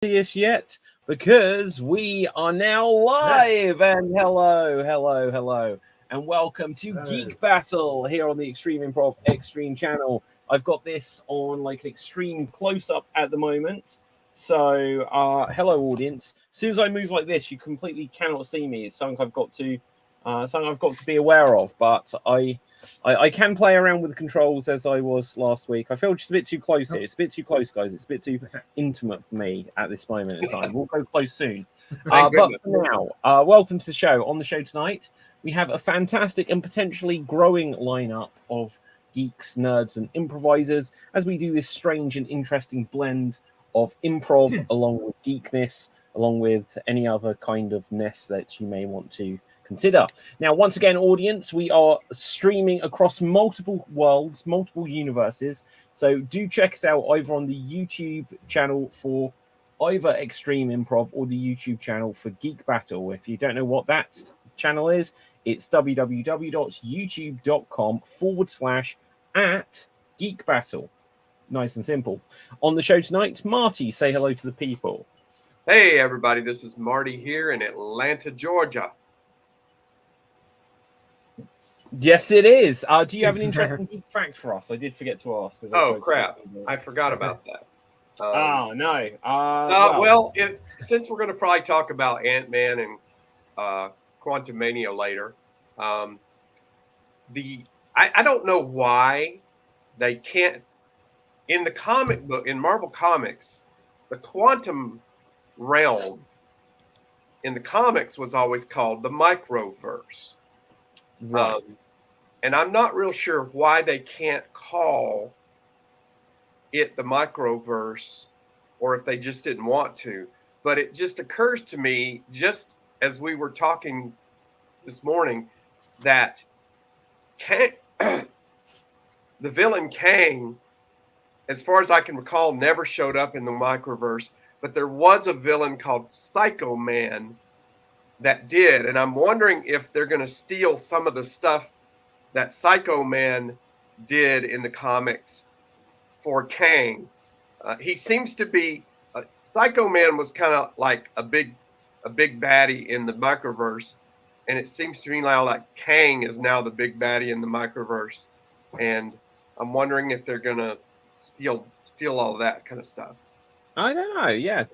see us yet because we are now live. And hello, and welcome to Geek Battle here on the Extreme Improv Xstream channel. I've got this on like an extreme close-up at the moment. So, hello audience. As soon as I move like this, you completely cannot see me. It's something I've got to be aware of. But I can play around with the controls as I was last week. I feel just a bit too close here. It's a bit too close, guys. It's a bit too intimate for me at this moment in time. We'll go close soon. But for now, welcome to the show. On the show tonight, we have a fantastic and potentially growing lineup of geeks, nerds, and improvisers as we do this strange and interesting blend of improv along with geekness, along with any other kind of ness that you may want to consider. Now, once again, audience, we are streaming across multiple worlds, multiple universes. So do check us out either on the YouTube channel for either Extreme Improv or the YouTube channel for Geek Battle. If you don't know what that channel is, it's www.youtube.com/@Geek Battle. Nice and simple. On the show tonight, Marty, say hello to the people. Hey, everybody. This is Marty here in Atlanta, Georgia. Yes, it is. Do you have an interesting geek fact for us? I did forget to ask. Oh, crap. I forgot about that. Oh, no. Since we're going to probably talk about Ant-Man and Quantumania later, I don't know why they can't, in the comic book, in Marvel Comics, the quantum realm in the comics was always called the microverse. Right. And I'm not real sure why they can't call it the microverse, or if they just didn't want to. But it just occurs to me, just as we were talking this morning, that Kang, the villain Kang, as far as I can recall, never showed up in the microverse. But there was a villain called Psycho Man that did. And I'm wondering if they're going to steal some of the stuff that Psycho Man did in the comics for Kang. He seems to be Psycho Man was kind of like a big baddie in the microverse, and it seems to me now like Kang is now the big baddie in the microverse, and I'm wondering if they're gonna steal all that kind of stuff. I don't know. Yeah,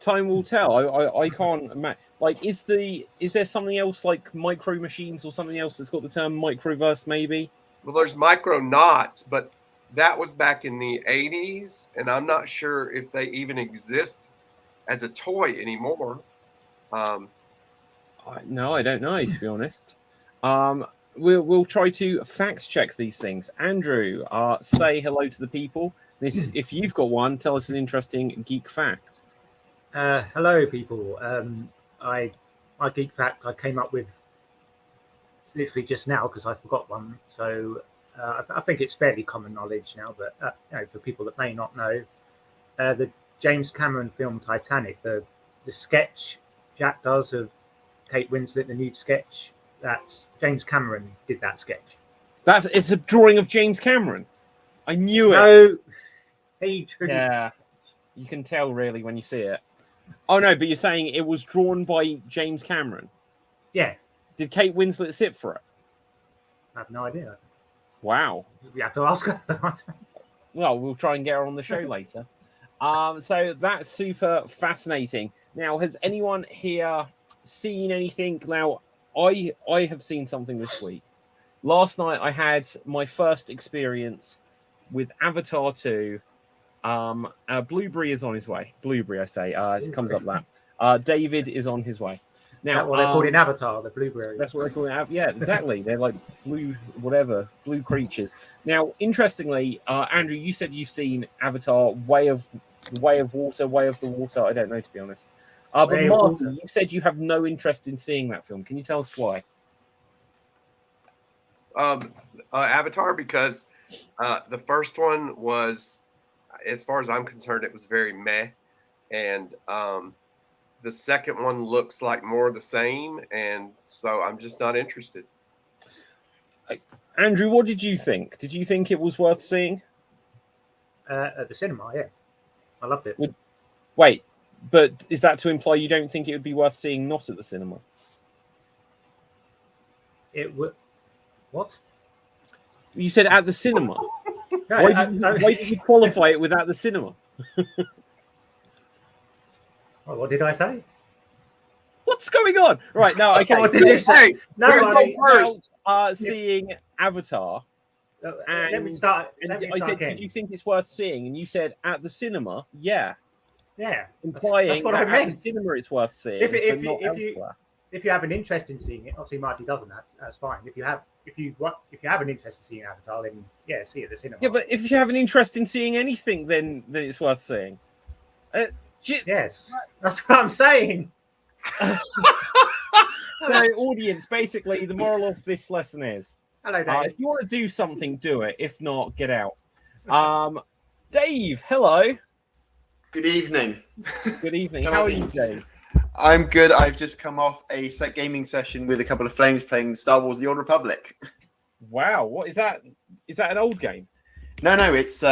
time will tell. I can't imagine. Like, is there something else like micro machines or something else that's got the term microverse? Maybe. Well, there's Micronauts, but that was back in the 80s, and I'm not sure if they even exist as a toy anymore. No, I don't know, to be honest. We'll try to fact check these things. Andrew, say hello to the people. If you've got one, tell us an interesting geek fact. Hello, people. My geek fact I came up with literally just now because I forgot one. So I think it's fairly common knowledge now, but for people that may not know, the James Cameron film Titanic, the sketch Jack does of Kate Winslet, the nude sketch, that's James Cameron did that sketch. It's a drawing of James Cameron. I knew it. No, he drew. Yeah, you can tell really when you see it. Oh no, but you're saying it was drawn by James Cameron? Yeah. Did Kate Winslet sit for it? I have no idea. Wow. You have to ask her. Well, we'll try and get her on the show later. So that's super fascinating. Now, has anyone here seen anything? Now, I have seen something this week. Last night, I had my first experience with Avatar 2. Blueberry is on his way. Blueberry, I say. It comes up that. David is on his way. Now, that's what they call it in Avatar, the blueberry. That's what they call it. Yeah, exactly. They're like blue creatures. Now, interestingly, Andrew, you said you've seen Avatar, Way of the Water. I don't know, to be honest. But Marty, you said you have no interest in seeing that film. Can you tell us why? Avatar, because the first one was, as far as I'm concerned, it was very meh, and the second one looks like more of the same, and so I'm just not interested. Andrew, what did you think? Did you think it was worth seeing? At the cinema, yeah. I loved it. Wait, but is that to imply you don't think it would be worth seeing not at the cinema? It would. What? You said at the cinema. No, Why did you qualify it with at the cinema? Oh, what did I say? What's going on? Right, now, okay. What did you say? No, Seeing Avatar. let me start. I said, again. did you think it's worth seeing? And you said at the cinema. Yeah. Yeah. Implying that's what that I meant. at the cinema it's worth seeing. If you have an interest in seeing it, obviously Marty doesn't. That's fine. If you have an interest in seeing Avatar, then yeah, see it at the cinema. Yeah, but if you have an interest in seeing anything, then it's worth seeing. Yes, that's what I'm saying. So, audience, basically, the moral of this lesson is: hello, Dave. if you want to do something, do it. If not, get out. Dave, hello. Good evening. Good evening. How are you, Dave? I'm good. I've just come off a gaming session with a couple of flames playing Star Wars: The Old Republic. Wow, what is that? Is that an old game? No, it's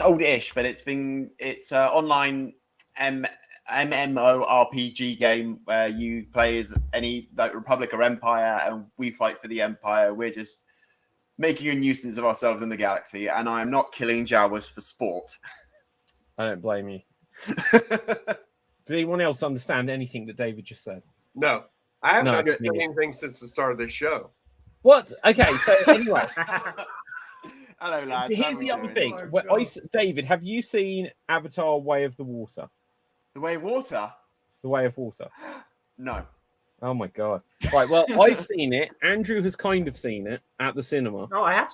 old-ish, but it's online MMORPG game where you play as any Republic or Empire, and we fight for the Empire. We're just making a nuisance of ourselves in the galaxy, and I am not killing Jawas for sport. I don't blame you. Did anyone else understand anything that David just said? No, I haven't No, understood anything since the start of this show. What? Okay, so anyway. Hello, lads. Here's the other thing. David, have you seen Avatar: Way of the Water? The Way of Water? The Way of Water. No. Oh my god. Right, well, I've seen it. Andrew has kind of seen it at the cinema. No, I have.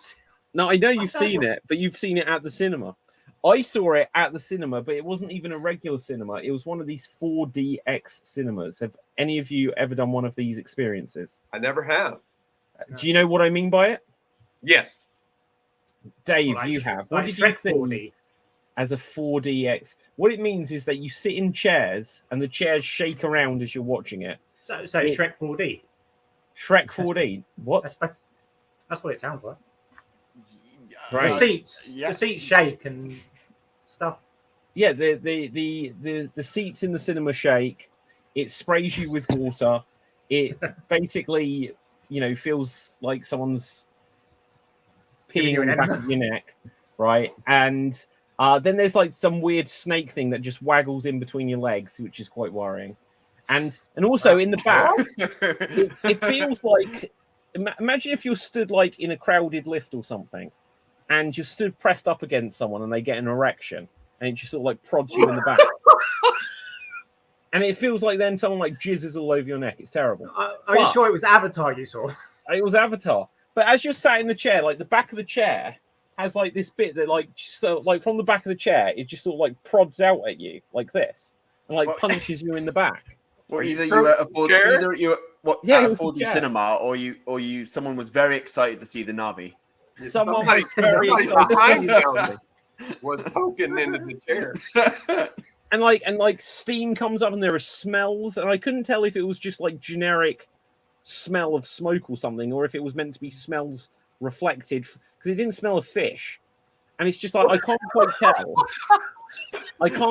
No, I know you've seen it, but you've seen it at the cinema. I saw it at the cinema, but it wasn't even a regular cinema. It was one of these 4DX cinemas. Have any of you ever done one of these experiences? I never have. Do you know what I mean by it? Yes. Dave, Well, you have. What What did you think 4D? as a 4DX? What it means is that you sit in chairs and the chairs shake around as you're watching it. So Shrek 4D. Shrek 4D. What? That's what it sounds like. Right. The seats shake and stuff. Yeah, the seats in the cinema shake. It sprays you with water. It basically, feels like someone's peeing on the back of your neck, right? And then there's like some weird snake thing that just waggles in between your legs, which is quite worrying. And also in the back, it feels like, imagine if you're stood like in a crowded lift or something, and you're stood pressed up against someone and they get an erection, and it just sort of like prods you in the back. And it feels like then someone like jizzes all over your neck. It's terrible. Are you sure it was Avatar you saw? It was Avatar. But as you're sat in the chair, like the back of the chair has like this bit that like from the back of the chair, it just sort of like prods out at you like this and like punches you in the back. Well, either you were at a 4D cinema, or someone was very excited to see the Navi. Someone was very excited. Was poking into the chair. And like steam comes up and there are smells, and I couldn't tell if it was just like generic smell of smoke or something, or if it was meant to be smells reflected, because it didn't smell of fish. And it's just like I can't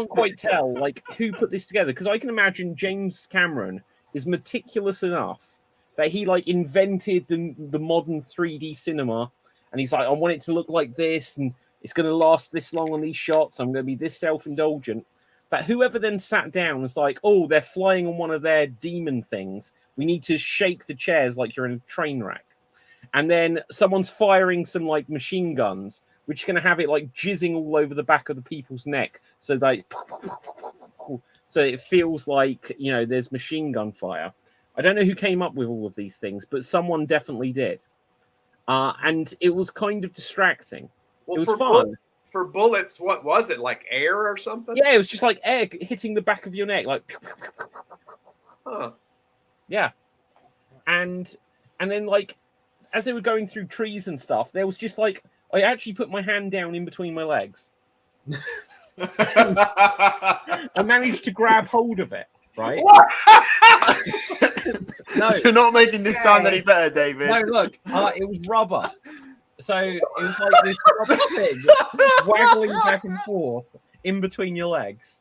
quite tell like who put this together, because I can imagine James Cameron is meticulous enough that he like invented the modern 3D cinema, and he's like, I want it to look like this, and it's going to last this long on these shots. I'm going to be this self-indulgent. But whoever then sat down was like, oh, they're flying on one of their demon things. We need to shake the chairs like you're in a train wreck. And then someone's firing some like machine guns, which are going to have it like jizzing all over the back of the people's neck. So it feels like, there's machine gun fire. I don't know who came up with all of these things, but someone definitely did. And it was kind of distracting. It was fun. For bullets, what was it, like air or something? Yeah, it was just like air hitting the back of your neck, like. Huh. Yeah, and then like as they were going through trees and stuff, there was just like I actually put my hand down in between my legs. I managed to grab hold of it, right? No, you're not making this sound any better, David. No, look, it was rubber. So it was like this rubber thing waggling back and forth in between your legs,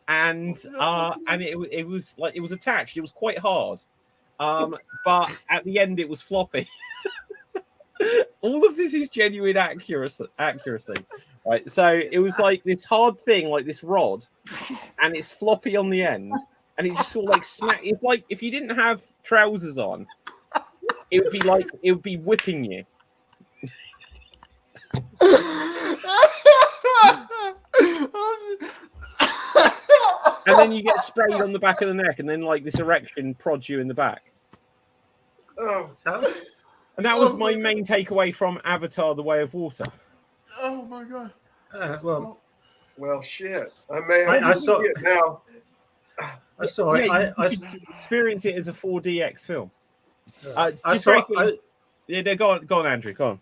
and it was attached. It was quite hard, but at the end it was floppy. All of this is genuine accuracy, right? So it was like this hard thing, like this rod, and it's floppy on the end, and it just sort of like smack. It's like if you didn't have trousers on, it would be whipping you. And then you get sprayed on the back of the neck, and then like this erection prods you in the back. Oh, and that was my main takeaway from Avatar: The Way of Water. Oh my god! Well, shit. I saw it now. I saw it. Yeah, I experience it as a 4DX film. I saw. Go on, Andrew. Go on.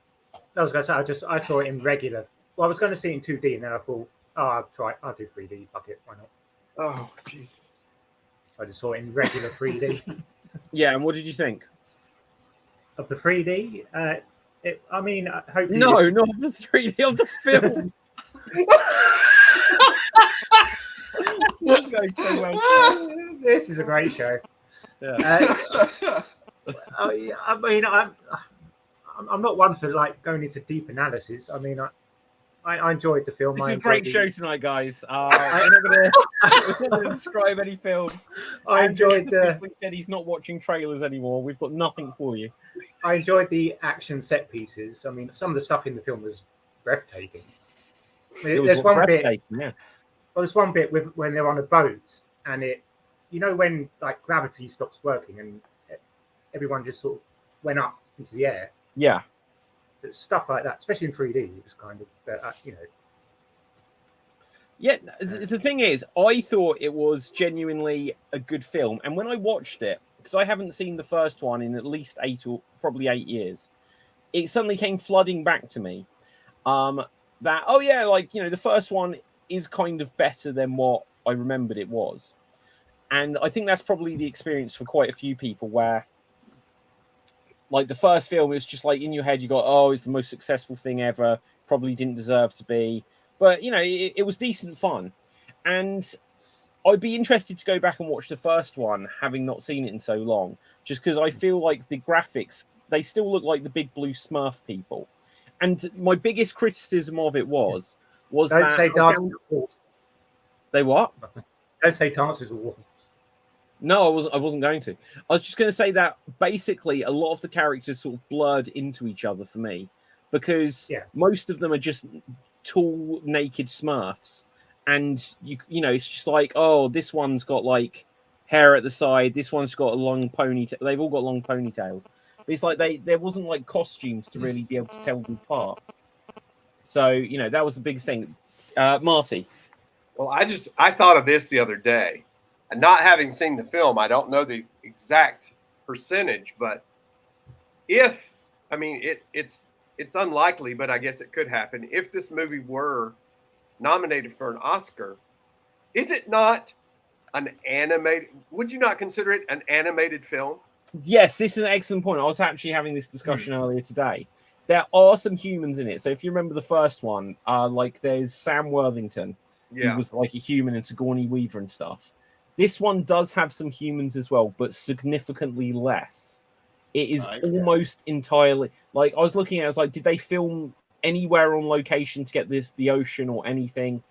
I was going to say I saw it in regular. Well, I was going to see it in 2D, and then I thought, I'll do 3D. Fuck it, why not? Oh, jeez. I just saw it in regular 3D. Yeah, and what did you think Of the 3D? I mean, hopefully. No, not the 3D of the film. So well. This is a great show. Yeah. I mean, I'm not one for like going into deep analysis. I mean, I enjoyed the film. This is a great show tonight, guys. We're not going to describe any films. I enjoyed the. He said he's not watching trailers anymore. We've got nothing for you. I enjoyed the action set pieces. I mean, some of the stuff in the film was breathtaking. There's one bit. Yeah. Well, there's one bit when they're on a boat, and when like gravity stops working and everyone just sort of went up into the air. Yeah. Stuff like that, especially in 3D, it was kind of, Yeah, the thing is, I thought it was genuinely a good film. And when I watched it, because I haven't seen the first one in at least 8 years, it suddenly came flooding back to me. The first one is kind of better than what I remembered it was. And I think that's probably the experience for quite a few people where, like, the first film is just like in your head, you got, oh, it's the most successful thing ever, probably didn't deserve to be. But, it was decent fun. And I'd be interested to go back and watch the first one, having not seen it in so long, just because I feel like the graphics, they still look like the big blue Smurf people. And my biggest criticism of it was Don't that... say Dances with Wolves. They what? Don't say Dances with Wolves. No, I wasn't going to. I was just going to say that basically a lot of the characters sort of blurred into each other for me, because most of them are just tall, naked Smurfs. And, it's just like, oh, this one's got like hair at the side. This one's got a long ponytail. They've all got long ponytails. But it's like there wasn't like costumes to really be able to tell them apart. So, that was the biggest thing. Marty. Well, I thought of this the other day. And not having seen the film, I don't know the exact percentage, but it's unlikely, but I guess it could happen. If this movie were nominated for an Oscar, is it not an animated? Would you not consider it an animated film? Yes, this is an excellent point. I was actually having this discussion earlier today. There are some humans in it. So if you remember the first one, like there's Sam Worthington, who was like a human, and Sigourney Weaver and stuff. This one does have some humans as well, but significantly less. It is almost entirely like I was looking at. I was like, did they film anywhere on location to get the ocean or anything?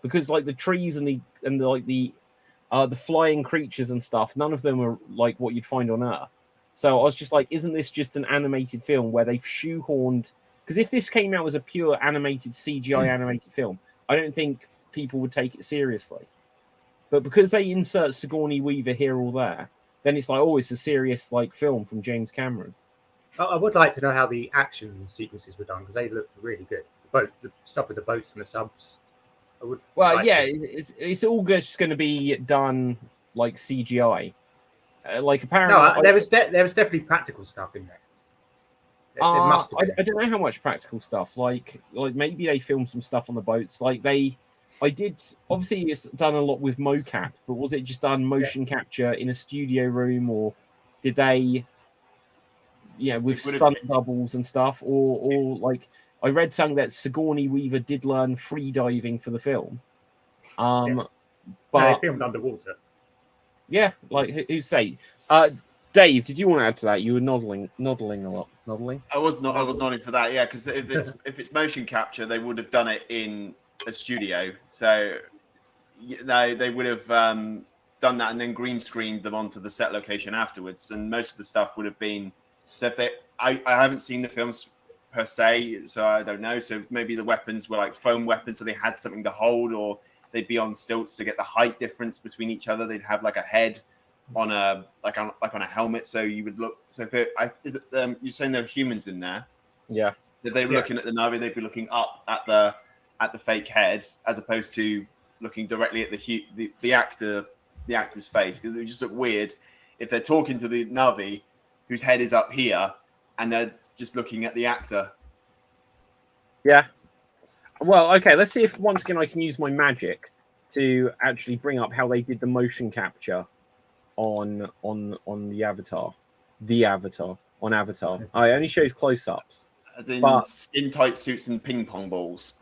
Because like the trees and the flying creatures and stuff, none of them are like what you'd find on Earth. So I was just like, isn't this just an animated film where they've shoehorned? Because if this came out as a pure animated CGI animated film, I don't think people would take it seriously. But because they insert Sigourney Weaver here or there, then it's like, oh, it's a serious like film from James Cameron. I would like to know how the action sequences were done, because they looked really good. The stuff with the boats and the subs. It's all just going to be done like CGI. Like apparently, no, there was definitely practical stuff in there. There must have been. I don't know how much practical stuff. Like maybe they filmed some stuff on the boats. Obviously it's done a lot with mocap, but was it just done motion capture in a studio room, or did they, with stunt doubles and stuff, or like I read something that Sigourney Weaver did learn free diving for the film. No, But they filmed underwater. yeah, like who's say? Dave, did you want to add to that? You were nodding a lot. Nodding? I was nodding for that, yeah, because if it's motion capture, they would have done it in a studio. So they would have done that and then green screened them onto the set location afterwards. And most of the stuff would have been. So if I haven't seen the films per se, so I don't know. So maybe the weapons were like foam weapons, so they had something to hold, or they'd be on stilts to get the height difference between each other. They'd have like a head on a on a helmet, so you would look. So if you're saying there are humans in there? Yeah. If they were looking at the Navi, they'd be looking up at the fake head, as opposed to looking directly at the actor's face, because it would just look weird if they're talking to the Navi, whose head is up here, and they're just looking at the actor. Yeah. Well, okay. Let's see if once again I can use my magic to actually bring up how they did the motion capture on the Avatar. The Avatar on Avatar. Oh, it only shows close-ups. As in skin tight suits and ping pong balls.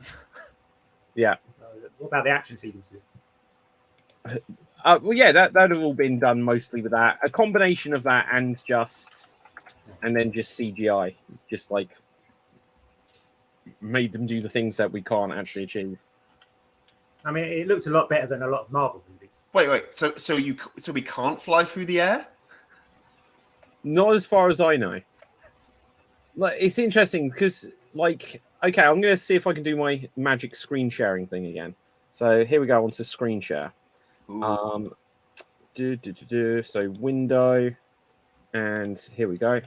Yeah. What about the action sequences? Well, yeah, that have all been done mostly with that. A combination of that and then just CGI, just like made them do the things that we can't actually achieve. I mean, it looks a lot better than a lot of Marvel movies. Wait. So we can't fly through the air? Not as far as I know. Like, it's interesting because, like, okay, I'm going to see if I can do my magic screen sharing thing again. So here we go onto screen share. So window, and here we go.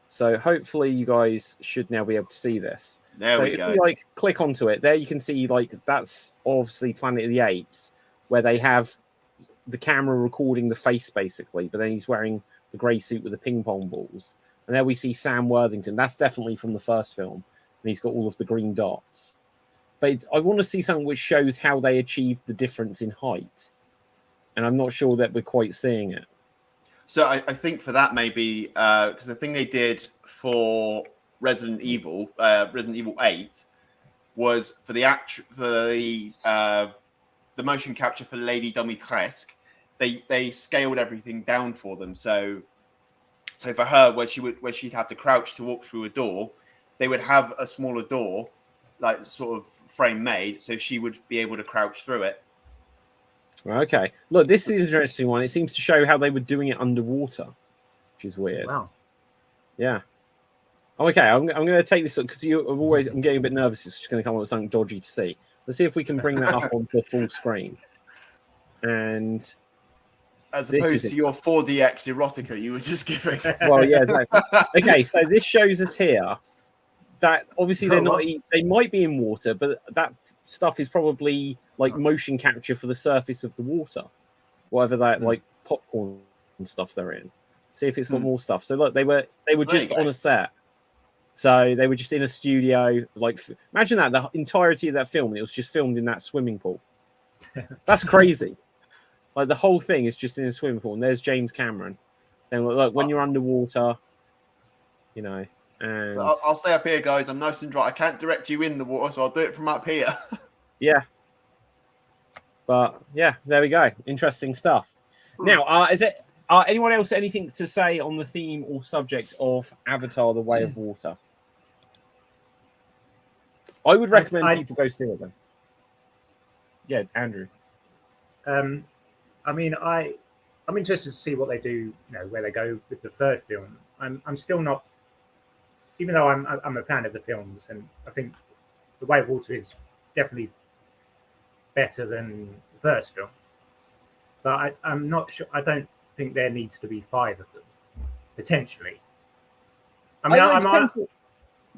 So hopefully you guys should now be able to see this. There we go. If you like click onto it, there you can see like that's obviously Planet of the Apes, where they have the camera recording the face basically, but then he's wearing the grey suit with the ping pong balls. And there we see Sam Worthington. That's definitely from the first film, and he's got all of the green dots. But I want to see something which shows how they achieved the difference in height, and I'm not sure that we're quite seeing it. So I think for that maybe because the thing they did for Resident Evil 8 was for the motion capture for Lady Dimitrescu, they scaled everything down for them. So for her, where she'd have to crouch to walk through a door, they would have a smaller door, like sort of frame made, so she would be able to crouch through it. Okay, look, this is an interesting one. It seems to show how they were doing it underwater, which is weird. Wow. Yeah. Okay, I'm going to take this because I'm getting a bit nervous. It's just going to come up with something dodgy to see. Let's see if we can bring that up onto a full screen. And as opposed to your 4DX erotica you were just giving. Well, yeah, exactly. Okay, so this shows us here that obviously they're not. They might be in water, but that stuff is probably like motion capture for the surface of the water, whatever that like popcorn and stuff they're in. See if it's got more stuff. So look, they were just on a set. So they were just in a studio. Like, imagine that the entirety of that film, it was just filmed in that swimming pool. That's crazy. Like the whole thing is just in a swimming pool, and there's James Cameron. Then look, when you're underwater, you know. And so I'll stay up here, guys. I'm nice and dry. I can't direct you in the water, so I'll do it from up here. Yeah. But yeah, there we go. Interesting stuff. Now, is it anyone else anything to say on the theme or subject of Avatar: The Way of Water? I would recommend people go see it then. Yeah, Andrew. I mean, I'm interested to see what they do. You know, where they go with the third film. I'm still not, even though I'm a fan of the films, and I think The Way of Water is definitely better than the first film. But I'm not sure. I don't think there needs to be 5 of them, potentially. I mean,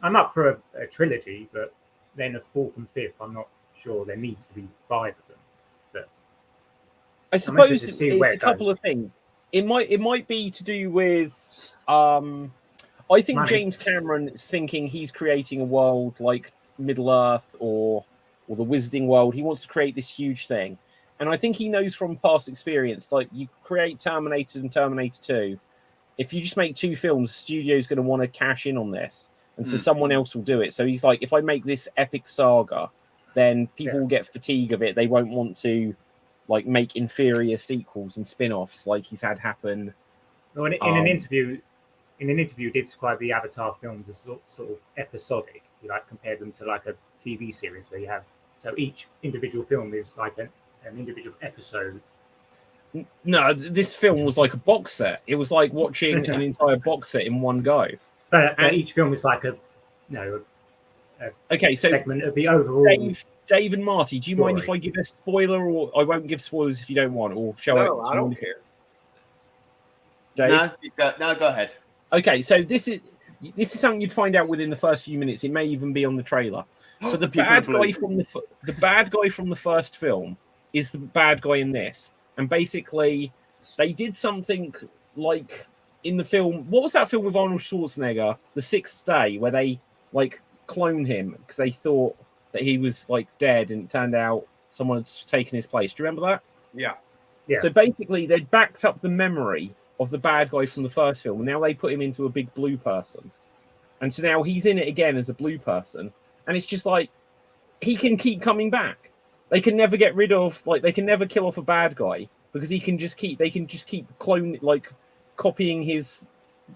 I'm up for a trilogy, but then a 4th and 5th, I'm not sure there needs to be 5 of them. But I suppose it's a couple of things. It might be to do with. I think Money. James Cameron is thinking he's creating a world like Middle Earth or the Wizarding World. He wants to create this huge thing. And I think he knows from past experience, like you create Terminator and Terminator 2. If you just make 2 films, the studio's going to want to cash in on this. And so someone else will do it. So he's like, if I make this epic saga, then people will get fatigue of it. They won't want to like make inferior sequels and spin-offs like he's had happen. Well, in an interview, he did describe the Avatar films as sort of episodic. He like compared them to like a TV series where you have so each individual film is like an individual episode. No, this film was like a box set. It was like watching an entire box set in one go. But each film is like a okay, so segment of the overall. Dave and Marty, do you mind if I give a spoiler, or I won't give spoilers if you don't want, or shall I? No, I don't care. Dave? No, go ahead. Okay, so this is something you'd find out within the first few minutes. It may even be on the trailer. But the bad guy from the first film is the bad guy in this, and basically they did something like in the film. What was that film with Arnold Schwarzenegger, The Sixth Day, where they like clone him because they thought that he was like dead, and it turned out someone had taken his place. Do you remember that? Yeah. So basically, they backed up the memory of the bad guy from the first film, and now they put him into a big blue person, and so now he's in it again as a blue person, and it's just like he can keep coming back. They can never get rid of, like, they can never kill off a bad guy because they can just keep cloning, like copying his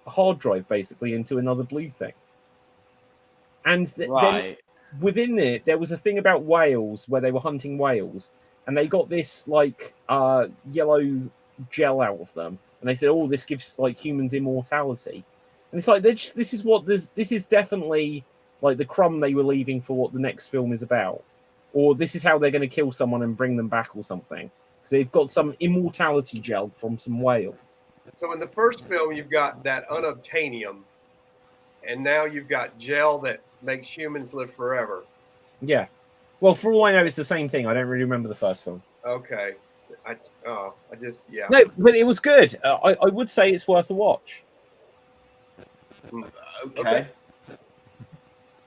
hard drive basically into another blue thing. And then within it, there was a thing about whales where they were hunting whales, and they got this like yellow gel out of them, and they said, "Oh, this gives like humans immortality." And it's like this is definitely like the crumb they were leaving for what the next film is about, or this is how they're going to kill someone and bring them back or something, because they've got some immortality gel from some whales. So in the first film, you've got that unobtainium, and now you've got gel that makes humans live forever. Yeah. Well, for all I know, it's the same thing. I don't really remember the first film. Okay. No, but it was good. I would say it's worth a watch. Okay.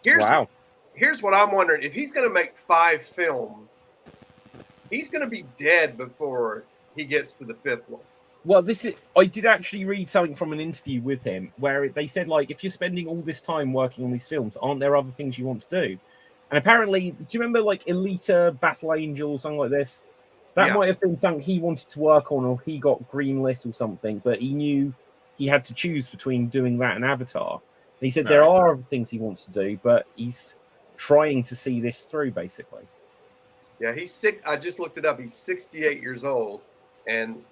Here's what I'm wondering. If he's going to make 5 films, he's going to be dead before he gets to the 5th one. Well, I did actually read something from an interview with him where they said, like, if you're spending all this time working on these films, aren't there other things you want to do? And apparently, do you remember like Elita, Battle Angel, something like this? That might have been something he wanted to work on, or he got greenlit or something, but he knew he had to choose between doing that and Avatar. And he said there are other things he wants to do, but he's trying to see this through, basically. Yeah, he's sick. I just looked it up. He's 68 years old, and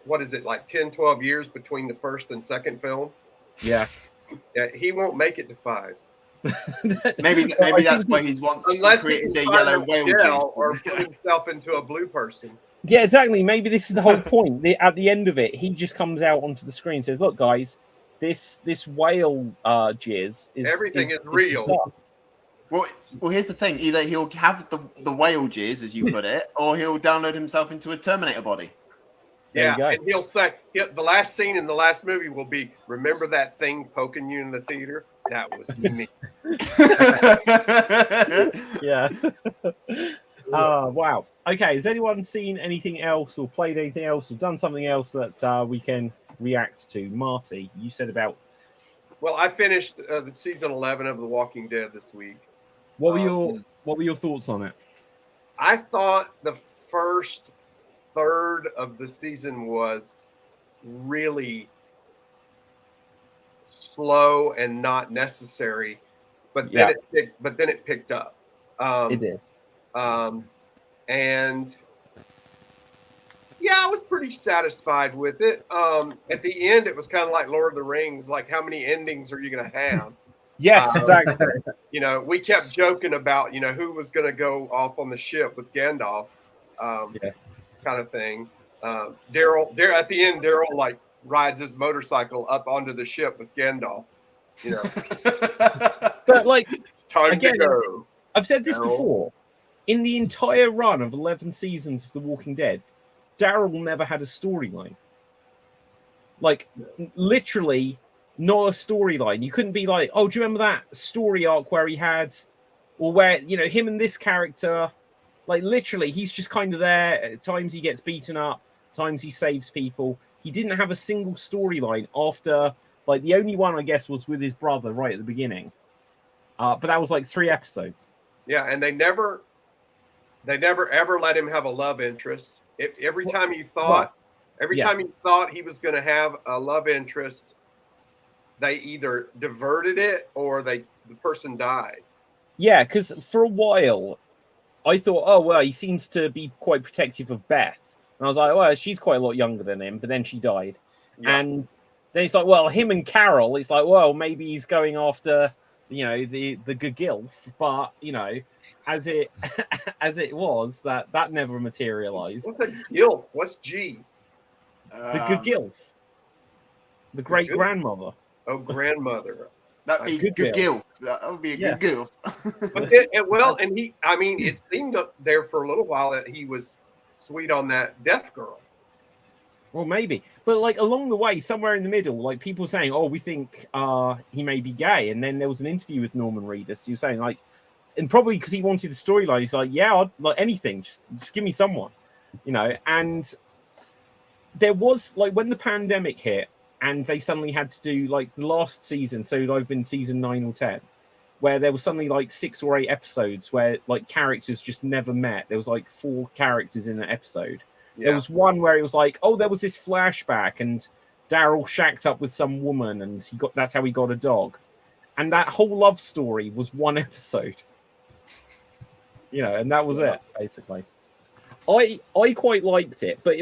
what is it, like 10, 12 years between the first and second film? Yeah. Yeah, he won't make it to 5. maybe that's why he wants to create the yellow whale juice, or put himself into a blue person. Yeah, exactly. Maybe this is the whole point. At the end of it, he just comes out onto the screen and says, "Look, guys, this whale jizz is everything is real." Well, here's the thing: either he'll have the whale jizz, as you put it, or he'll download himself into a Terminator body. Yeah, and he'll say the last scene in the last movie will be, "Remember that thing poking you in the theater? That was me." Yeah. Wow. Okay. Has anyone seen anything else, or played anything else, or done something else that we can react to? Marty, you said about. Well, I finished the season 11 of The Walking Dead this week. What were your thoughts on it? I thought the first third of the season was really slow and not necessary, but then it picked up. It did. And yeah, I was pretty satisfied with it. At the end, it was kind of like Lord of the Rings. Like, how many endings are you going to have? Yes, exactly. We kept joking about, who was going to go off on the ship with Gandalf, kind of thing. Daryl, at the end, Daryl like rides his motorcycle up onto the ship with Gandalf. But like, time again, to go. I've said this before. In the entire run of 11 seasons of The Walking Dead, Daryl never had a storyline. Like, literally, not a storyline. You couldn't be like, oh, do you remember that story arc where he had, or where, him and this character, like, literally, he's just kind of there. At times he gets beaten up, times he saves people. He didn't have a single storyline after, like, the only one, I guess, was with his brother right at the beginning. But that was like 3 episodes. Yeah, and they never They never ever let him have a love interest. Every time you thought he was going to have a love interest, they either diverted it or the person died. Yeah, because for a while, I thought, oh, well, he seems to be quite protective of Beth. And I was like, well, she's quite a lot younger than him, but then she died. Yeah. And then it's like, well, him and Carol, it's like, well, maybe he's going after, the gilf. But, as it as it was, that never materialized. What's a gilf? What's G? The gilf. The great grandmother. Oh, grandmother. That'd be a good gilf. That would be a good gilf. But it seemed up there for a little while that he was sweet on that deaf girl. Well, maybe, but like along the way, somewhere in the middle, like people saying, "Oh, we think he may be gay," and then there was an interview with Norman Reedus. He was saying like, and probably because he wanted a storyline, he's like, "Yeah, I'd like anything, just give me someone," And there was like when the pandemic hit, and they suddenly had to do like the last season, so I've been season 9 or 10, where there was suddenly like 6 or 8 episodes where like characters just never met. There was like 4 characters in an episode. Yeah. There was one where it was like, oh, there was this flashback and Daryl shacked up with some woman and that's how he got a dog. And that whole love story was 1 episode. And that was it, basically. I quite liked it, but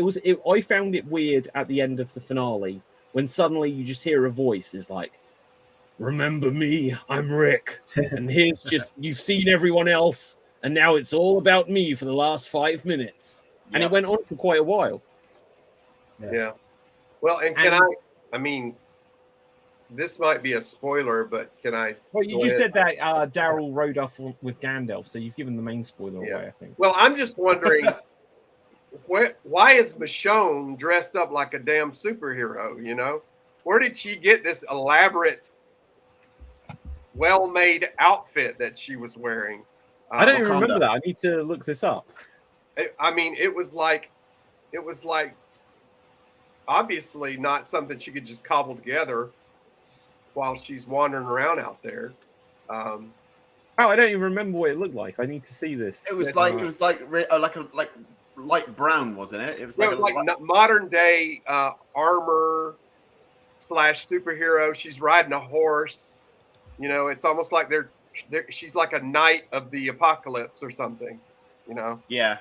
I found it weird at the end of the finale when suddenly you just hear a voice is like, remember me, I'm Rick. And here's just, you've seen everyone else, and now it's all about me for the last 5 minutes. Yep. And it went on for quite a while. Yeah. Well, and this might be a spoiler, but can I? Well, you just said that Daryl rode off with Gandalf, so you've given the main spoiler away, I think. Well, I'm just wondering, why is Michonne dressed up like a damn superhero, Where did she get this elaborate, well-made outfit that she was wearing? I don't even remember that. I need to look this up. It was like obviously not something she could just cobble together while she's wandering around out there. I don't even remember what it looked like. I need to see this. It was like light brown, wasn't it? It was like modern day armor / superhero. She's riding a horse. It's almost like she's like a knight of the apocalypse or something. Yeah.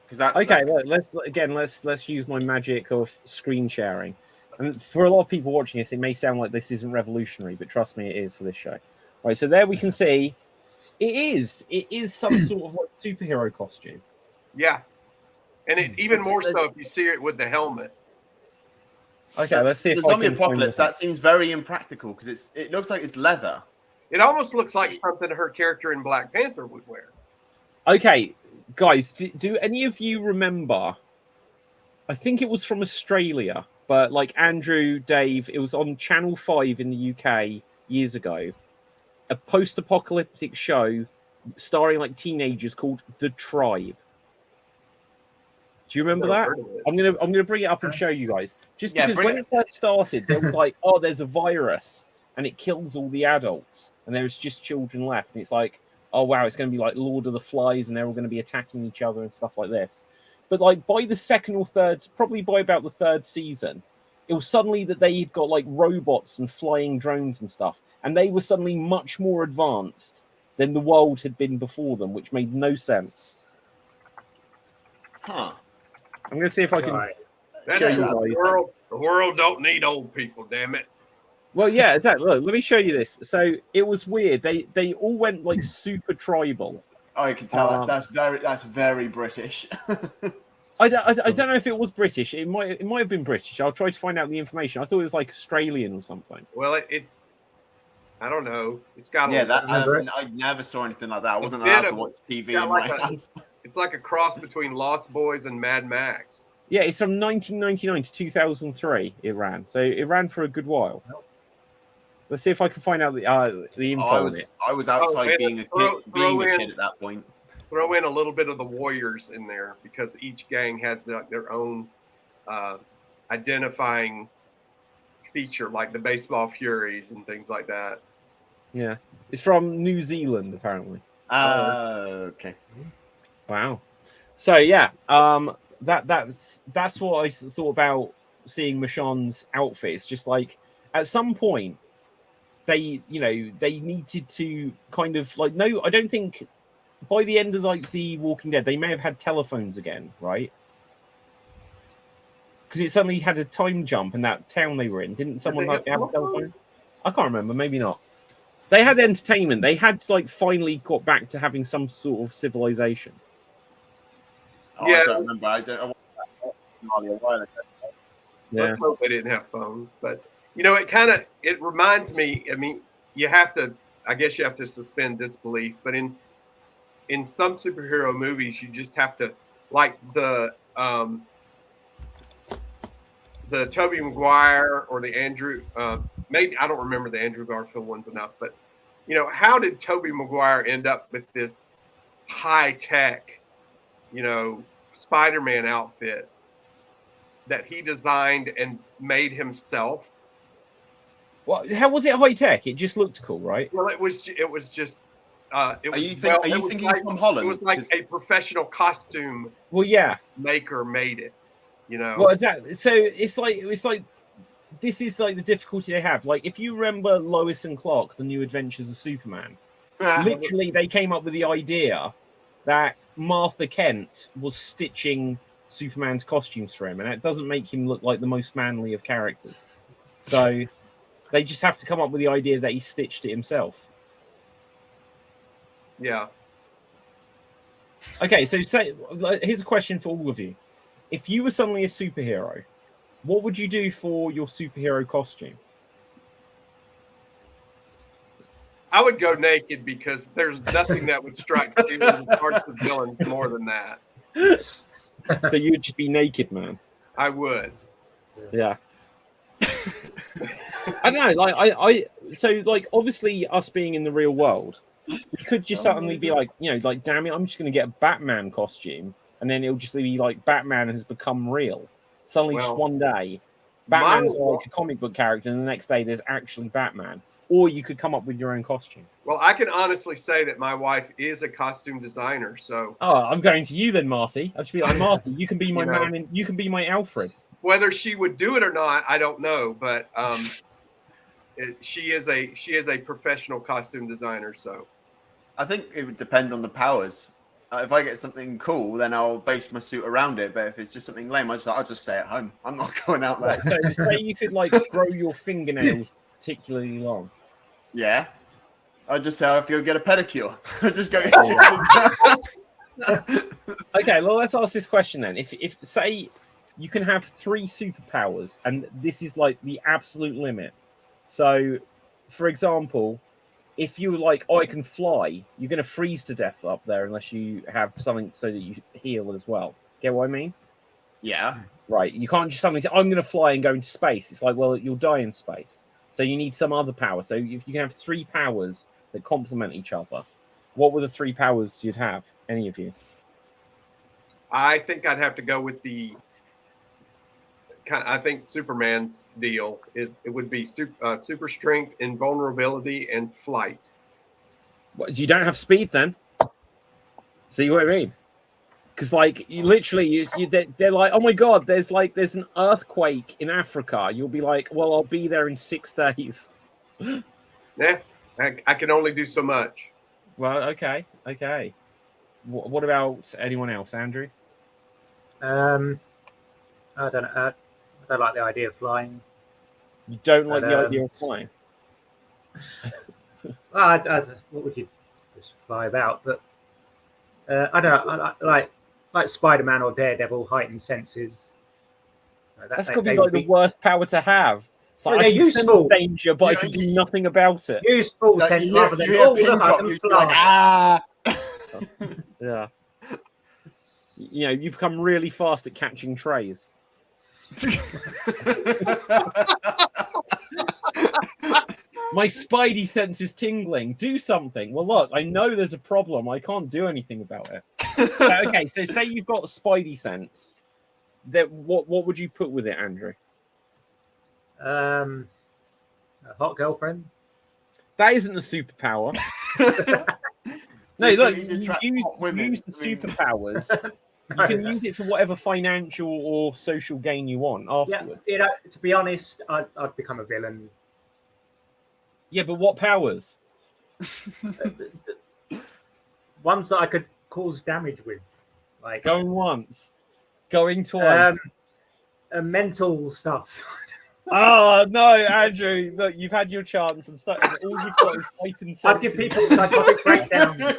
Because that's okay. Let's use my magic of screen sharing. And for a lot of people watching this, it may sound like this isn't revolutionary, but trust me, it is for this show. Right, so there we can see it is some sort of like superhero costume. Yeah, and even more so if you see it with the helmet. Okay, let's see if the zombie apocalypse. That seems very impractical because it looks like it's leather. It almost looks like something her character in Black Panther would wear. Okay, guys, do any of you remember? I think it was from Australia, but like Andrew, Dave, it was on Channel 5 in the UK years ago. A post-apocalyptic show starring like teenagers called The Tribe. Do you remember that? I'm gonna bring it up and show you guys. Just because when it first started, there was like, oh, there's a virus and it kills all the adults, and there's just children left, and it's like, oh wow, it's going to be like Lord of the Flies, and they're all going to be attacking each other and stuff like this. But like by the second or third, probably by about the 3rd season, it was suddenly that they had got like robots and flying drones and stuff, and they were suddenly much more advanced than the world had been before them, which made no sense. Huh. I'm going to see if I can show you guys. The world don't need old people, damn it. Well, yeah, exactly. Look, let me show you this. So it was weird. They all went like super tribal. I can tell that's very British. I don't know if it was British. It might have been British. I'll try to find out the information. I thought it was like Australian or something. Well, I don't know. It's got I never saw anything like that. I wasn't allowed to watch TV in my house. It's like a cross between Lost Boys and Mad Max. Yeah, it's from 1999 to 2003. It ran, so it ran for a good while. Let's see if I can find out the info. I was outside being a kid at that point. Throw in a little bit of the Warriors in there because each gang has their own identifying feature, like the Baseball Furies and things like that. Yeah, it's from New Zealand apparently. Okay. Wow. So yeah, that's what I thought about seeing Michonne's outfit. It's just like at some point they needed to kind of like no, I don't think by the end of like the Walking Dead they may have had telephones again, right? Because it suddenly had a time jump in that town they were in. Didn't someone like have a telephone? I can't remember. Maybe not. They had entertainment. They had like finally got back to having some sort of civilization. Oh, yeah. I don't remember. I watched that a while ago. Yeah. Let's hope they didn't have phones. But it reminds me. I mean, I guess you have to suspend disbelief. But in some superhero movies, you just have to, like the Tobey Maguire or the Andrew. Maybe I don't remember the Andrew Garfield ones enough, but how did Tobey Maguire end up with this high tech, Spider-Man outfit that he designed and made himself? Well, how was it high tech? It just looked cool, right? Well, it was just. Are you thinking Tom Holland? It was like a professional costume. Well, yeah, maker made it. Well, exactly. So it's like this is like the difficulty they have. Like if you remember Lois and Clark, The New Adventures of Superman, literally they came up with the idea that Martha Kent was stitching Superman's costumes for him, and it doesn't make him look like the most manly of characters. So they just have to come up with the idea that he stitched it himself. Yeah. Okay, so here's a question for all of you. If you were suddenly a superhero, what would you do for your superhero costume? I would go naked because there's nothing that would strike fear in the hearts of villains more than that. So you'd just be naked, man. I would. Yeah. I don't know. So obviously us being in the real world, we could just suddenly be like, damn it, I'm just going to get a Batman costume. And then it'll just be like Batman has become real. Suddenly, just one day, Batman's like a comic book character, and the next day there's actually Batman. Or you could come up with your own costume. Well, I can honestly say that my wife is a costume designer. So, I'm going to you then, Marty. I'll just be like, Marty, you can be my man, and you can be my Alfred. Whether she would do it or not, I don't know. But she is a professional costume designer. So, I think it would depend on the powers. If I get something cool, then I'll base my suit around it. But if it's just something lame, I'll just stay at home. I'm not going out there. So say you could grow your fingernails particularly long. Yeah, I'll just say I have to go get a pedicure. Just go. Okay, well, let's ask this question then. If say you can have 3 superpowers, and this is like the absolute limit. So, for example, if you were like, I can fly, you're going to freeze to death up there unless you have something so that you heal as well. Get what I mean? Yeah. Right. You can't just suddenly say, I'm going to fly and go into space. It's like, well, you'll die in space. So you need some other power. So if you can have 3 powers that complement each other, what were the 3 powers you'd have? Any of you? I think I'd have to go with I think Superman's deal would be super strength, invulnerability, and flight. What, you don't have speed then? See what I mean? Because you literally, they're like, oh my god, there's an earthquake in Africa. You'll be like, well, I'll be there in 6 days. Yeah, I can only do so much. Well, okay. What about anyone else, Andrew? I don't know. I don't like the idea of flying. You don't like the idea of flying? What would you just fly about? But I don't know. I like Spider-Man or Daredevil, heightened senses. That's got to be the worst power to have. It's like, they're useful. Danger, but I can do nothing about it. Useful sense rather than fly. Yeah. You become really fast at catching trays. My spidey sense is tingling. Do something. Well, look, I know there's a problem. I can't do anything about it. Okay, so say you've got a spidey sense. What would you put with it, Andrew? A hot girlfriend. That isn't the superpower. No, The look, ability to you attract use, hot women. use the I mean- superpowers. You can use it for whatever financial or social gain you want Yeah, afterwards. you know, to be honest, I'd become a villain. Yeah, but what powers? Ones that I could cause damage with, like Going once, going twice. mental stuff. Oh no, Andrew! Look, you've had your chance, and all you've got is heightened I'd give senses. people psychotic breakdowns.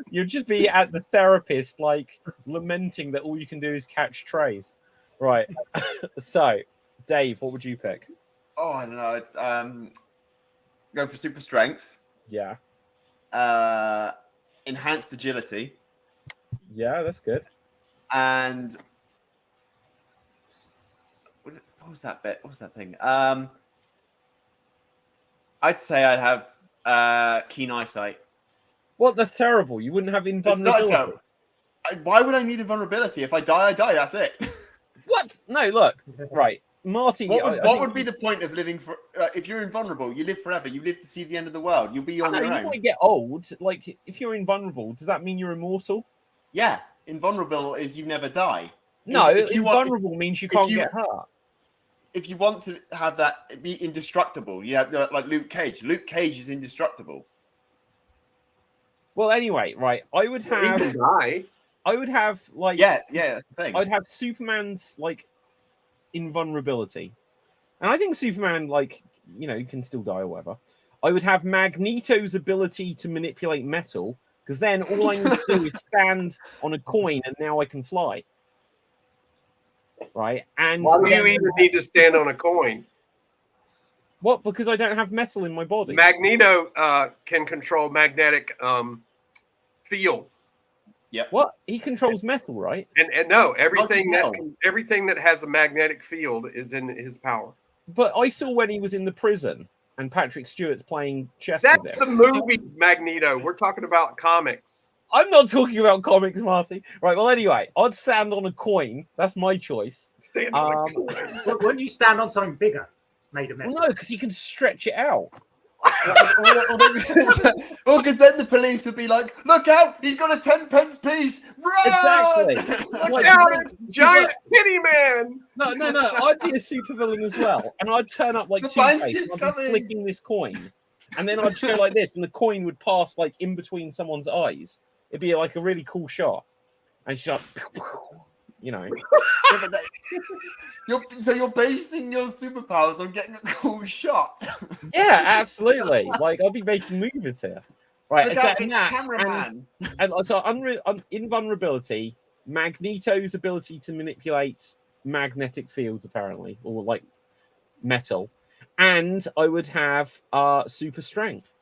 You'll just be at the therapist, like lamenting that all you can do is catch trays. Right. So, Dave, what would you pick? Oh, I don't know. Go for super strength, Yeah. enhanced agility, Yeah, that's good. and what was that bit? What was that thing? I'd say I'd have keen eyesight. What? That's terrible. You wouldn't have It's not invulnerability. terrible. Why would I need invulnerability? If I die, I die. That's it. What? No, look. Right. Marty, What would be the point of living for? If you're invulnerable, you live forever. You live to see the end of the world. You'll be on your you own. might get old. Like, if you're invulnerable, does that mean you're immortal? Yeah, invulnerable is you never die. No, If you want- invulnerable means you can't you- get hurt. If you want to have that be indestructible, you have like Luke Cage. Luke Cage is indestructible. Well, anyway, right. He can die. I would have like Yeah, that's the thing. I'd have Superman's like invulnerability, and I think Superman, like, you know, can still die or whatever. I would have Magneto's ability to manipulate metal, because then all I need to do is stand on a coin, and now I can fly. Right? And Why do you then- even need to stand on a coin? what? Because I don't have metal in my body. Magneto can control magnetic fields. What? He controls metal, right? And no, everything metal. everything that has a magnetic field is in his power. But I saw when he was in the prison, and Patrick Stewart's playing chess That's with the him. movie Magneto. We're talking about comics. I'm not talking about comics, Marty. Right. Well, anyway, I'd stand on a coin. That's my choice. Stand on a Um, coin. Wouldn't you stand on something bigger, made of Well, metal? no, because you can stretch it out. Well, because then the police would be like, "Look out! He's got a 10-pence piece! Run!" Exactly. Look Like, out, you- it's giant kitty man. No. I'd be a supervillain as well, and I'd turn up like The Two-Face, bank is and I'd be coming. flicking this coin, and then I'd just go like this, and the coin would pass like in between someone's eyes. It'd be like a really cool shot, and she's like, you know. Yeah, but you're basing your superpowers on getting a cool shot. Yeah, absolutely. Like, I'll be making movies here. Right, Look so out, it's that, cameraman. and so invulnerability, Magneto's ability to manipulate magnetic fields, apparently, or like metal, and I would have super strength.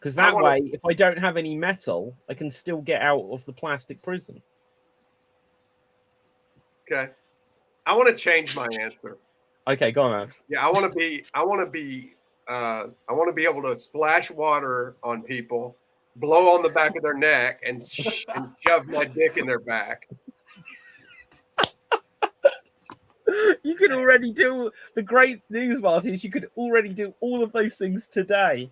Because that way, if I don't have any metal, I can still get out of the plastic prison. Okay, I want to change my answer. Okay, go on, man. Yeah, I want to be able to splash water on people, blow on the back of their neck, and shove my dick in their back. You could already do the great news, Marty. Is you could already do all of those things today.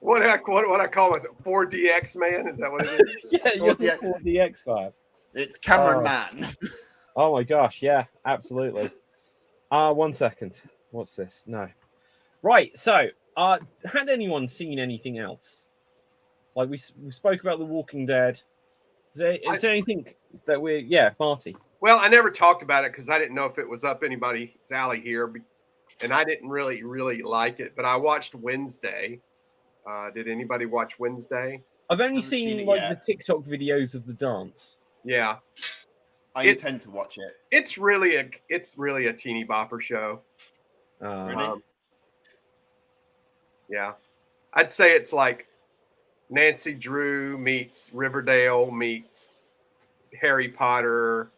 What I call myself? 4DX man? Is that what it is? Yeah, you're the 4DX. 4DX fan. It's cameraman. Oh my gosh, yeah, absolutely. 1 second. What's this? No. Right, so had anyone seen anything else? Like we spoke about The Walking Dead. Is there anything that Marty? Well, I never talked about it because I didn't know if it was up anybody's alley here, and I didn't really like it. But I watched Wednesday. Did anybody watch Wednesday? I've only Haven't seen seen it like yet. the TikTok videos of the dance. Yeah, I intend to watch it. it's really a teeny bopper show. Really? Yeah, I'd say it's like Nancy Drew meets Riverdale meets Harry Potter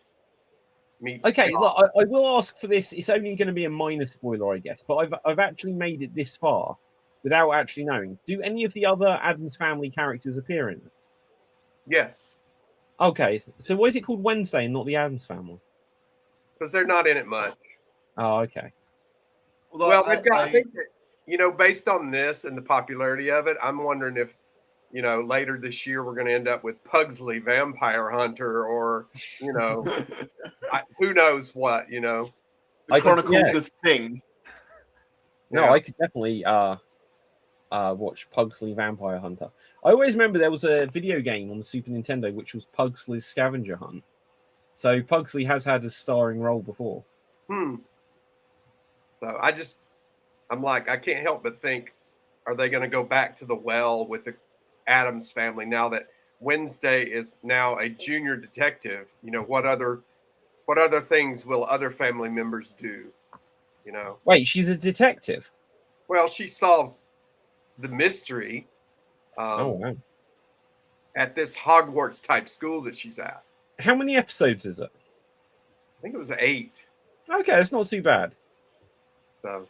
meets. Okay, look, I will ask for this. It's only going to be a minor spoiler, I guess, but I've actually made it this far without actually knowing. Do any of the other Addams Family characters appear in it? Yes, Okay, so why is it called Wednesday and not the Addams Family? because they're not in it much. Oh, okay. Well, they've got. based on this and the popularity of it, I'm wondering if, later this year we're going to end up with Pugsley Vampire Hunter, or, who knows what, The I could- Chronicles yeah. of Thing. No, Yeah. I could definitely watch Pugsley Vampire Hunter. I always remember there was a video game on the Super Nintendo which was Pugsley's Scavenger Hunt. So Pugsley has had a starring role before. So I'm like, I can't help but think, are they going to go back to the well with the Addams family now that Wednesday is now a junior detective? What other things will other family members do? Wait, she's a detective? Well, she solves the mystery Wow. at this Hogwarts type school that she's at. How many episodes is it? I think it was 8. Okay, it's not too bad. So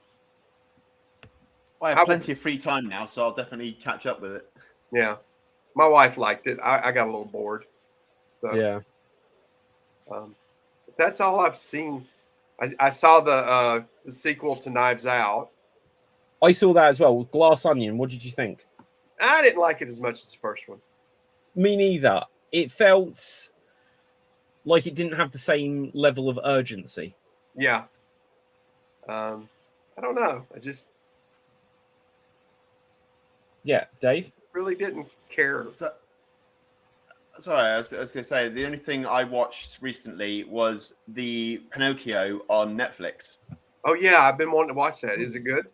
I have plenty of free time now, so I'll definitely catch up with it. yeah, my wife liked it. I got a little bored. So Yeah. That's all I've seen. I saw the sequel to Knives Out. I saw that as well. Glass Onion. What did you think? I didn't like it as much as the first one. Me neither. It felt like it didn't have the same level of urgency. Yeah. I don't know. I just Yeah, Dave? really didn't care. Sorry, I was going to say, the only thing I watched recently was the Pinocchio on Netflix. Oh yeah, I've been wanting to watch that. Is it good?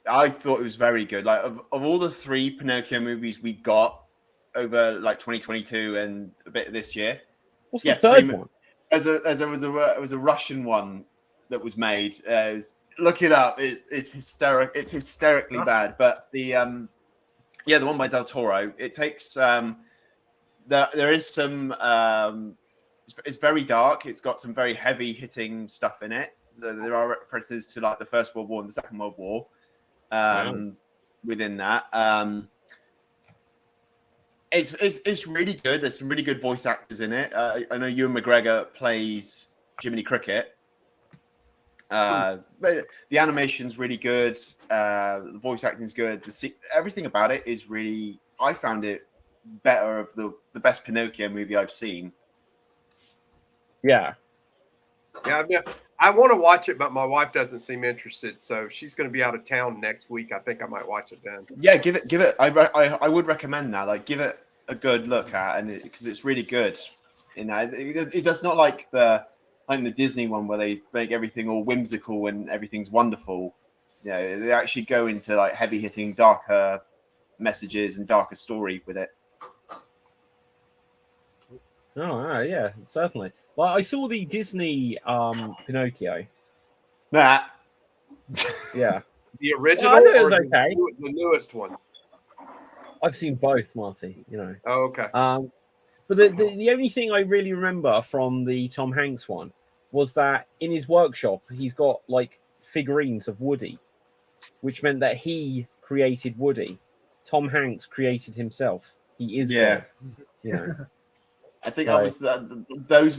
I thought it was very good. Like, of all the 3 Pinocchio movies we got over like 2022 and a bit of this year, What's the third one? As it was a Russian one that was made. Look it up. It's hysterical. It's hysterically bad. But the one by Del Toro. It takes there is some. It's very dark. It's got some very heavy hitting stuff in it. So there are references to like the First World War and the Second World War within that. It's really good. There's some really good voice actors in it. I know Ewan McGregor plays Jiminy Cricket. But the animation's really good. The voice acting's good. Everything about it is really. I found it better of the best Pinocchio movie I've seen. Yeah. Yeah, I want to watch it, but my wife doesn't seem interested. So she's going to be out of town next week. I think I might watch it then. Yeah, give it. I would recommend that. Like, give it a good look at, and because it's really good. It does not like the Disney one where they make everything all whimsical and everything's wonderful. They actually go into like heavy hitting, darker messages and darker story with it. Oh, yeah, certainly. Well, I saw the Disney Pinocchio. Nah. Yeah. The original I thought it or was okay. the newest one? I've seen both, Marty, Oh, okay. But the only thing I really remember from the Tom Hanks one was that in his workshop, he's got like figurines of Woody, which meant that he created Woody. Tom Hanks created himself. He is God. I think that was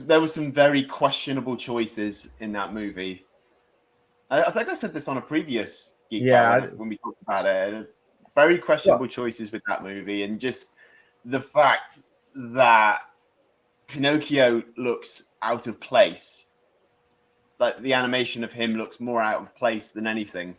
there were some very questionable choices in that movie. I think I said this on a previous Geek Battle when we talked about it. It's very questionable choices with that movie, and just the fact that Pinocchio looks out of place. Like the animation of him looks more out of place than anything.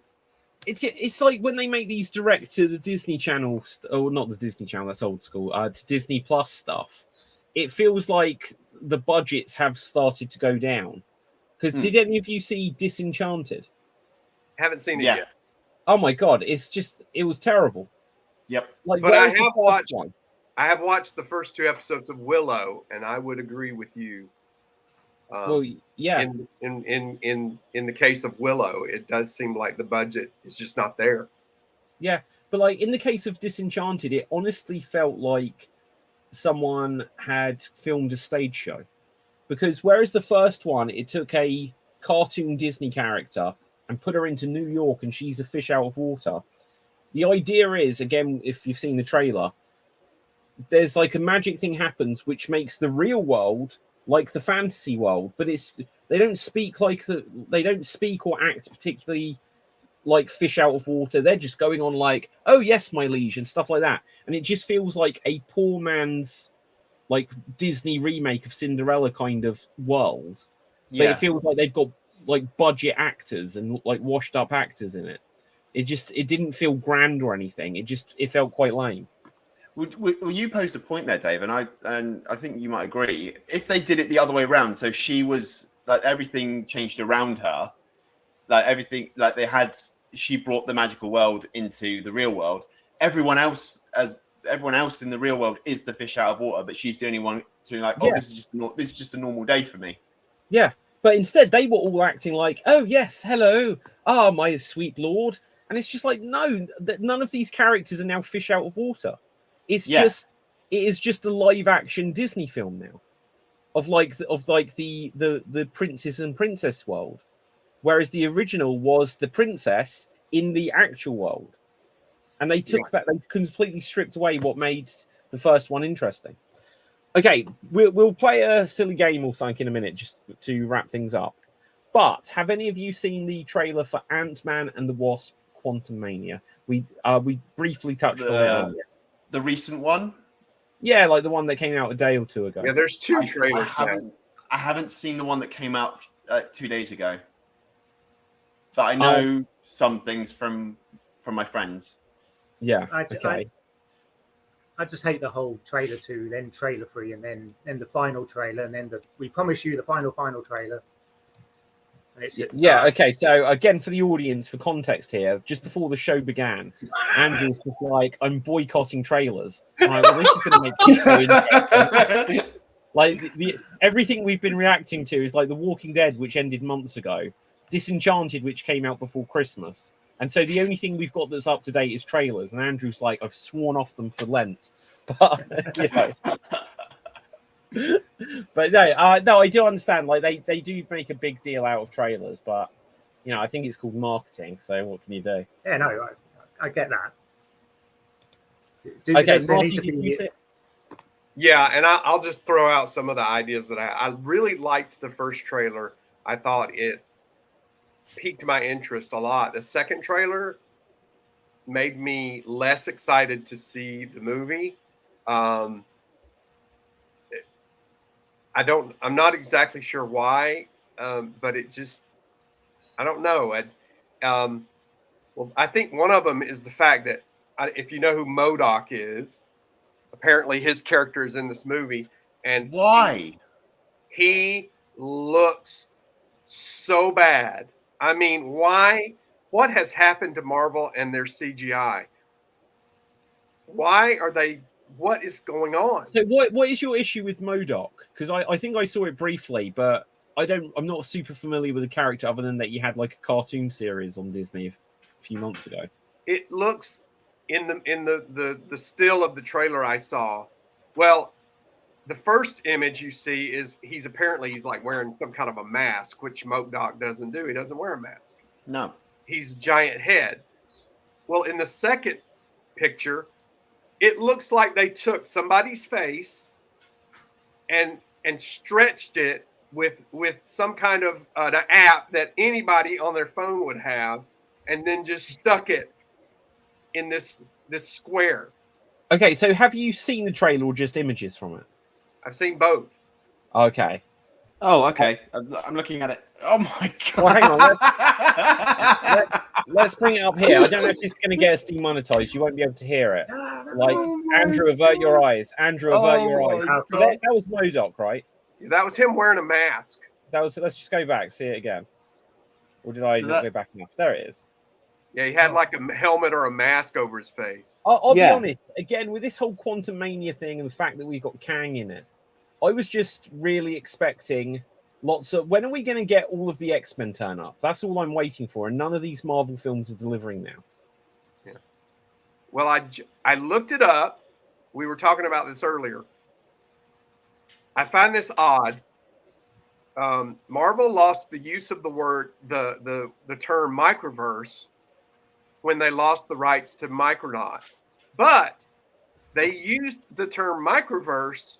It's like when they make these direct to the Disney Channel, or not the Disney Channel, that's old school, to Disney Plus stuff. It feels like the budgets have started to go down. Because did any of you see Disenchanted? Haven't seen it yet. Oh my God, it was terrible. Yep. Like, but I have watched the first 2 episodes of Willow, and I would agree with you. Well, yeah. In the case of Willow, it does seem like the budget is just not there. Yeah, but like in the case of Disenchanted, it honestly felt like someone had filmed a stage show. Because whereas the first one, it took a cartoon Disney character and put her into New York and she's a fish out of water. The idea is, again, if you've seen the trailer, there's like a magic thing happens which makes the real world like the fantasy world, but they don't speak or act particularly like fish out of water. They're just going on like, oh yes, my liege, and stuff like that. And it just feels like a poor man's like Disney remake of Cinderella kind of world. But it feels like they've got like budget actors and like washed up actors in it. It didn't feel grand or anything. It felt quite lame. Well, you posed a point there, Dave, and I think you might agree. If they did it the other way around, so she was like everything changed around her, like everything, like she brought the magical world into the real world. Everyone else in the real world is the fish out of water, but she's the only one to like, oh, this is just a normal day for me. Yeah, but instead they were all acting like, oh yes, hello, my sweet lord, and it's just like, no, none of these characters are now fish out of water. It is just a live action Disney film now, of the princess and princess world, whereas the original was the princess in the actual world, and they completely stripped away what made the first one interesting. Okay, we'll play a silly game or something in a minute just to wrap things up. But have any of you seen the trailer for Ant-Man and the Wasp: Quantumania? We briefly touched on it earlier. The recent one? Yeah, like the one that came out a day or two ago. Yeah, there's two trailers. I haven't seen the one that came out 2 days ago. But I know some things from my friends. Yeah, okay. I just hate the whole trailer 2, then trailer 3, and then the final trailer, and then we promise you the final trailer. Okay. So again, for the audience, for context here, just before the show began, Andrew's just like, I'm boycotting trailers. I'm like, well, this is going to make people interesting. Like everything we've been reacting to is like The Walking Dead, which ended months ago, Disenchanted, which came out before Christmas, and so the only thing we've got that's up to date is trailers. And Andrew's like, I've sworn off them for Lent, but you know. But no, I do understand. Like they do make a big deal out of trailers, but you know, I think it's called marketing. So what can you do? Yeah, no, I get that. Okay, Marty, did you see it? Yeah, and I'll just throw out some of the ideas that I really liked the first trailer. I thought it piqued my interest a lot. The second trailer made me less excited to see the movie. I'm not exactly sure why, but it just, I don't know. Well, I think one of them is the fact that if you know who MODOK is, apparently his character is in this movie. And why? He looks so bad. I mean, why? What has happened to Marvel and their CGI? Why are they? What is going on? So what is your issue with MODOK? Because I think I saw it briefly, but I'm not super familiar with the character other than that you had like a cartoon series on Disney a few months ago. It looks in the still of the trailer I saw. Well, the first image you see is he's like wearing some kind of a mask, which MODOK doesn't do. He doesn't wear a mask. No. He's giant head. Well, in the second picture, it looks like they took somebody's face and stretched it with some kind of an app that anybody on their phone would have, and then just stuck it in this square. Okay, so have you seen the trailer or just images from it? I've seen both. Okay. Oh, okay. I'm looking at it. Oh my god! Well, hang on. Let's bring it up here. I don't know if this is going to get us demonetized. You won't be able to hear it. Like, Andrew, avert your eyes. Andrew, avert your eyes. So that was MODOK, right? That was him wearing a mask. Let's just go back. See it again. Or did I not go back enough? There it is. Yeah, he had like a helmet or a mask over his face. I'll be honest. Again, with this whole Quantumania thing and the fact that we've got Kang in it, I was just really expecting lots of... When are we going to get all of the X-Men turn up? That's all I'm waiting for, and none of these Marvel films are delivering now. Yeah. Well, I looked it up. We were talking about this earlier. I find this odd. Marvel lost the use of the word, the term microverse when they lost the rights to Micronauts. But they used the term microverse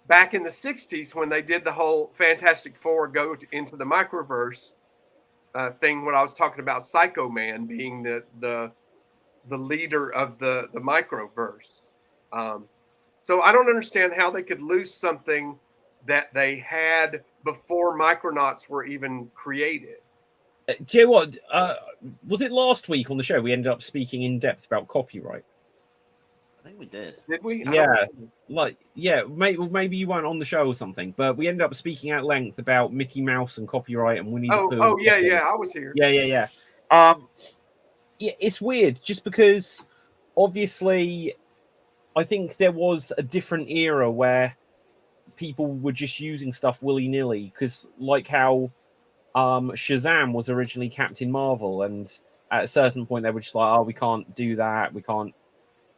back in the 60s when they did the whole Fantastic Four go into the microverse thing when I was talking about Psycho Man being the leader of the microverse. So I don't understand how they could lose something that they had before Micronauts were even created. Do you know what? Was it last week on the show we ended up speaking in depth about copyright? I think we did. Did we? Maybe you weren't on the show or something, but we ended up speaking at length about Mickey Mouse and copyright and Winnie the Pooh. Oh, yeah, I was here. Yeah. Yeah, it's weird just because obviously I think there was a different era where people were just using stuff willy-nilly because like how Shazam was originally Captain Marvel, and at a certain point they were just like, oh, we can't do that, we can't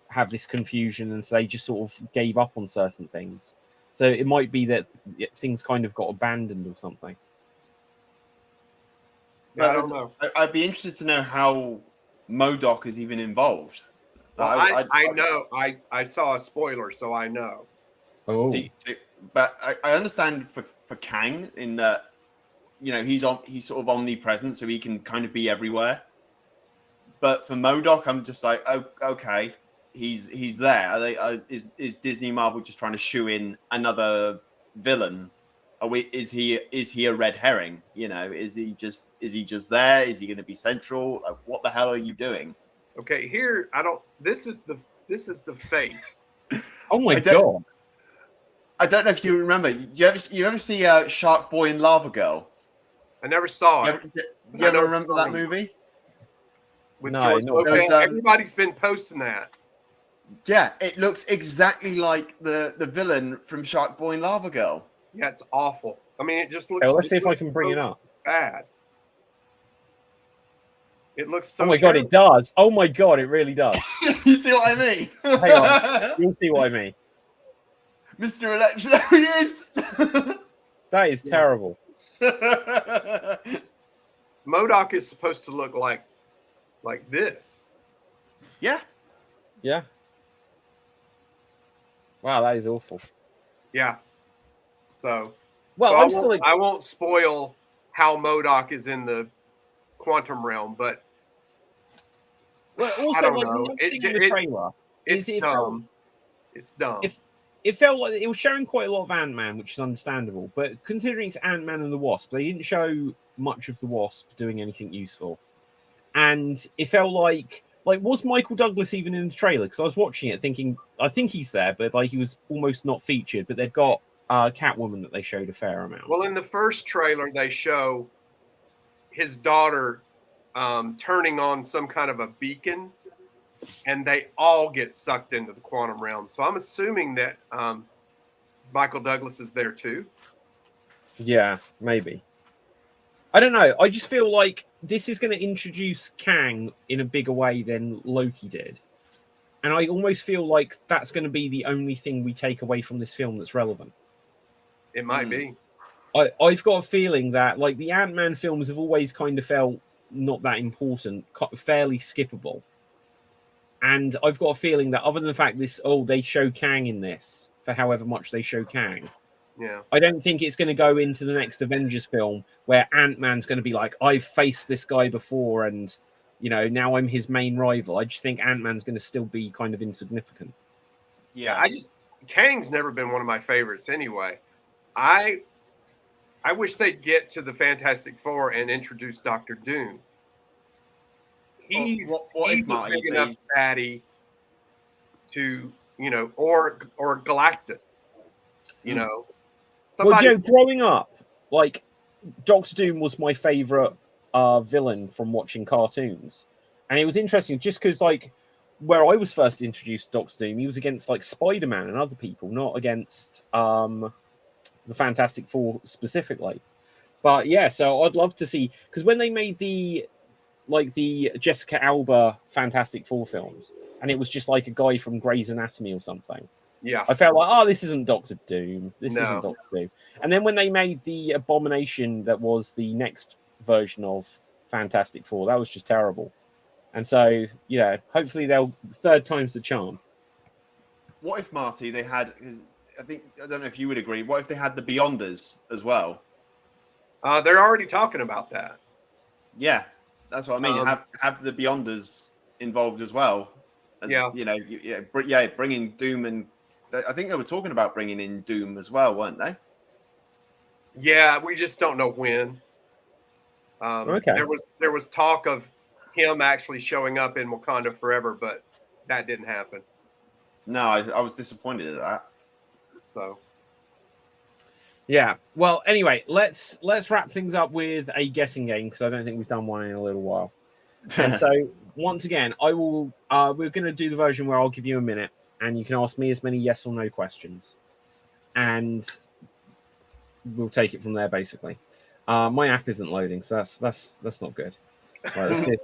have this confusion, and so they just sort of gave up on certain things. So it might be that things kind of got abandoned or something. I don't know. I'd be interested to know how MODOK is even involved. Well, I know. I saw a spoiler, so I know. Oh, but I understand for Kang in that, you know, he's sort of omnipresent, so he can kind of be everywhere. But for MODOK, I'm just like, oh, okay, he's there. Is Disney Marvel just trying to shoe in another villain? Is he a red herring? You know, is he just there? Is he going to be central? Like, what the hell are you doing? Okay, here This is the face. oh my god! I don't know if you remember. You ever see Shark Boy and Lava Girl? I never saw it. You ever remember that movie? With No, George no. Lopez? Everybody's been posting that. Yeah, it looks exactly like the villain from Shark Boy and Lava Girl. Yeah, it's awful. I mean, it just looks. Let's see if I can bring it up. Bad. It looks so. Oh my god, it does. Oh my god, it really does. You see what I mean? Hang on, you'll see what I mean. Mr. Electro, there he is. That is terrible. MODOK is supposed to look like this. Yeah. Yeah. Wow, that is awful. Yeah. So. Well, I won't spoil how MODOK is in the quantum realm, but. Also, I don't like, know. in the trailer, it's dumb. It's dumb. It felt like it was showing quite a lot of Ant-Man, which is understandable. But considering it's Ant-Man and the Wasp, they didn't show much of the Wasp doing anything useful. And it felt like was Michael Douglas even in the trailer? Because I was watching it thinking, I think he's there, but like he was almost not featured. But they've got Catwoman that they showed a fair amount. Well, in the first trailer, they show his daughter turning on some kind of a beacon, and they all get sucked into the quantum realm. So I'm assuming that Michael Douglas is there too. Yeah, maybe. I don't know. I just feel like this is going to introduce Kang in a bigger way than Loki did. And I almost feel like that's going to be the only thing we take away from this film that's relevant. It might be. I've got a feeling that like the Ant-Man films have always kind of felt not that important, fairly skippable. And I've got a feeling that other than the fact they show Kang in this for however much they show Kang. Yeah. I don't think it's going to go into the next Avengers film where Ant-Man's going to be like, I've faced this guy before and, you know, now I'm his main rival. I just think Ant-Man's going to still be kind of insignificant. Yeah. Kang's never been one of my favorites anyway. I wish they'd get to the Fantastic Four and introduce Dr. Doom. He's a big enough fatty to, you know, or Galactus, you know. Well, Joe, growing up, like Doctor Doom was my favorite villain from watching cartoons, and it was interesting just because, like, where I was first introduced to Doctor Doom, he was against like Spider-Man and other people, not against the Fantastic Four specifically. But yeah, so I'd love to see, because when they made the Jessica Alba Fantastic Four films, and it was just like a guy from Grey's Anatomy or something. Yeah, I felt like, this isn't Doctor Doom. This isn't Doctor Doom. And then when they made the Abomination that was the next version of Fantastic Four, that was just terrible. And so, yeah, hopefully third time's the charm. What if, Marty, they had, I don't know if you would agree, what if they had the Beyonders as well? They're already talking about that. Yeah, that's what I mean. Um, Have the Beyonders involved as well. As, Yeah. Bringing Doom and I think they were talking about bringing in Doom as well, weren't they? Yeah, we just don't know when. Okay. There was talk of him actually showing up in Wakanda Forever, but that didn't happen. No, I was disappointed at that. So Yeah. Well, anyway, let's wrap things up with a guessing game because I don't think we've done one in a little while. And so once again, I will. We're going to do the version where I'll give you a minute, and you can ask me as many yes or no questions, and we'll take it from there. Basically, my app isn't loading, so that's not good. Right, let's see.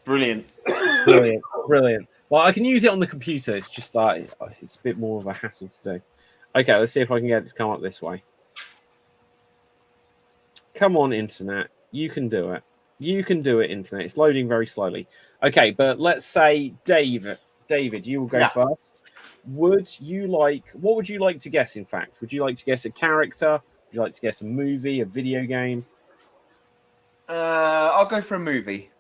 Brilliant. Brilliant. Well, I can use it on the computer. It's just it's a bit more of a hassle to do. Okay, let's see if I can get it to come up this way. Come on, internet. You can do it. You can do it, internet. It's loading very slowly. Okay, but let's say David, you will go first. What would you like to guess, in fact? Would you like to guess a character? Would you like to guess a movie, a video game? I'll go for a movie.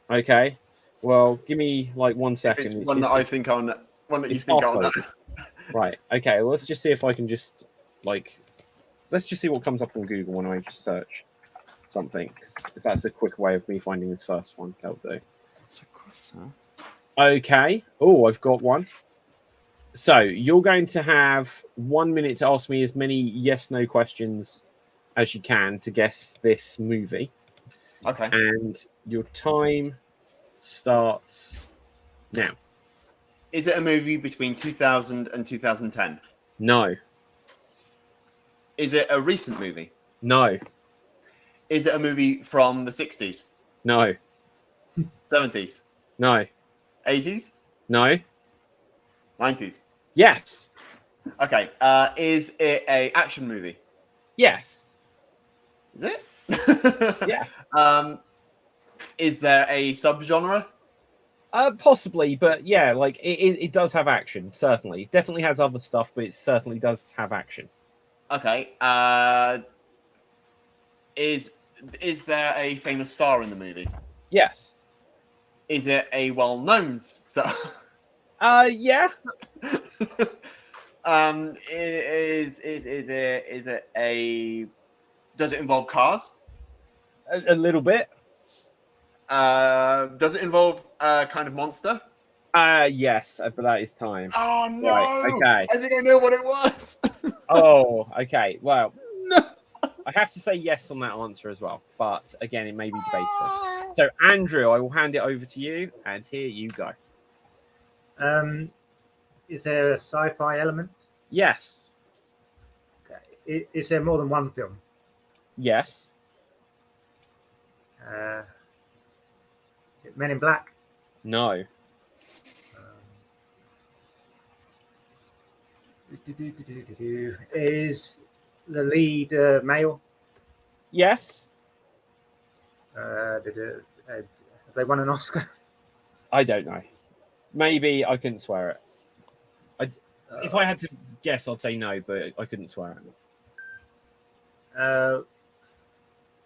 Okay. Well, give me like 1 second. It's one that I think I'll know. One that you think I'll know. Right. Okay. Well, let's just see if I can just let's just see what comes up on Google when I just search something. 'Cause if that's a quick way of me finding this first one, that'll do. Okay. Oh, I've got one. So you're going to have 1 minute to ask me as many yes/no questions as you can to guess this movie. Okay. And your time starts now. Is it a movie between 2000 and 2010? No. Is it a recent movie? No. Is it a movie from the 60s? No. 70s? No. 80s? No. 90s? Yes. Okay. Is it a action movie? Yes. Is it? Yeah. Is there a subgenre? Possibly, but yeah, like it does have action. Certainly, it definitely has other stuff, but it certainly does have action. Okay. Is there a famous star in the movie? Yes. Is it a well-known star? Yeah. Is it a? Does it involve cars? A little bit. Does it involve a kind of monster? Yes, but that is time. Oh no! Right, okay. I think I know what it was. Oh, okay. Well, No. I have to say yes on that answer as well, but again, it may be debatable. So, Andrew, I will hand it over to you, and here you go. Is there a sci-fi element? Yes. Okay. Is there more than one film? Yes. Is it Men in Black? No. Is the lead male? Yes. Have they won an Oscar? I don't know. Maybe I couldn't swear it. If I had to guess, I'd say no, but I couldn't swear it.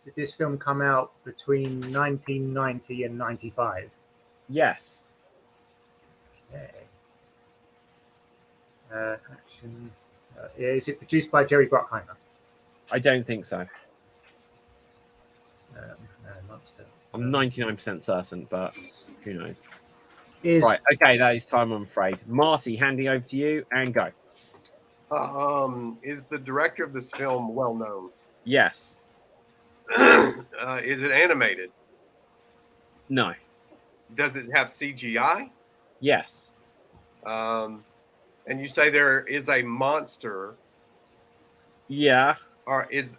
Did this film come out between 1990 and 95? Yes. Okay. Action. Is it produced by Jerry Bruckheimer? I don't think so. No, Monster. I'm 99% certain, but who knows? Right. Okay, that is time, I'm afraid. Marty, handing over to you, and go. Is the director of this film well known? Yes. Is it animated? No. Does it have CGI? Yes. And you say there is a monster. Yeah. Is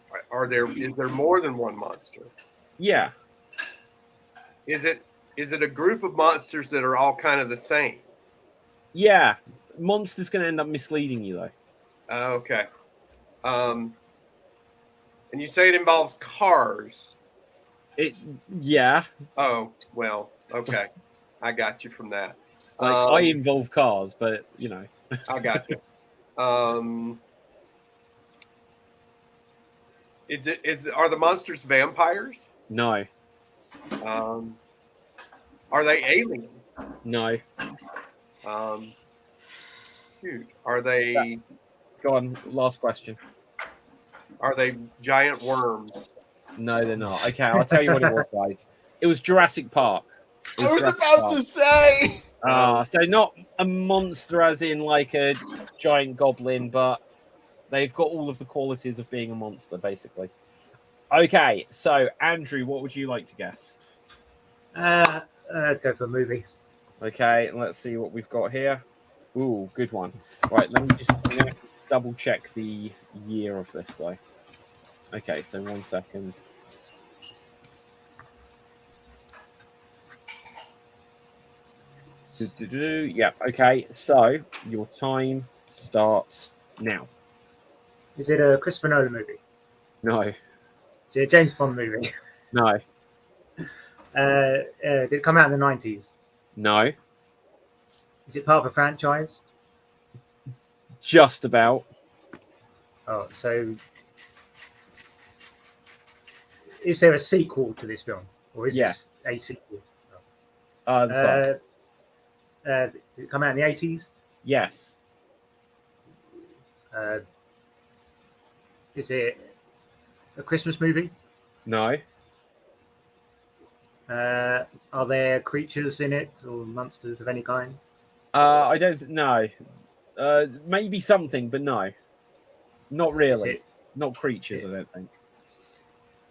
there more than one monster? Yeah. Is it a group of monsters that are all kind of the same? Yeah. Monster's going to end up misleading you, though. Okay. And you say it involves cars. Yeah. Oh, well, okay. I got you from that. I involve cars, but, you know. I got you. Are the monsters vampires? No. Are they aliens? No. Shoot. Are they Go on. Last question. giant worms? No, they're not. Okay, I'll tell you what it was, guys. It was Jurassic Park. I was about to say. So not a monster as in like a giant goblin, but they've got all of the qualities of being a monster, basically. Okay, so Andrew, what would you like to guess? Go for a movie. Okay, let's see what we've got here. Ooh, good one. Right, let me just double check the year of this, though. Okay, so 1 second. Yeah, okay, so your time starts now. Is it a Christopher Nolan movie? No, Is it a James Bond movie? no, Did it come out in the 90s? no, Is it part of a franchise? just about. Oh, so is there a sequel to this film, or is Yeah. this a sequel? The first. Did it come out in the 80s? Yes, Is it a Christmas movie? no, Are there creatures in it or monsters of any kind? I don't know. Maybe something, but no, not really. Not creatures, I don't think.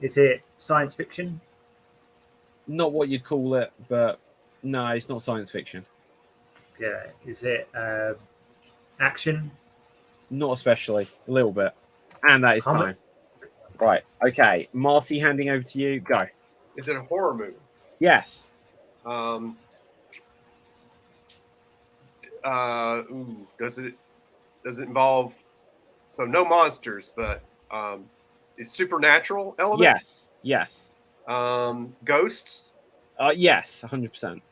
Is it science fiction? Not what you'd call it, but no, it's not science fiction. Yeah. Is it action? Not especially. A little bit. And that is time. Right. Okay. Marty, handing over to you. Go. Is it a horror movie? Yes. Does it involve no monsters, but is supernatural element? Yes. Yes. Ghosts? Yes. 100%.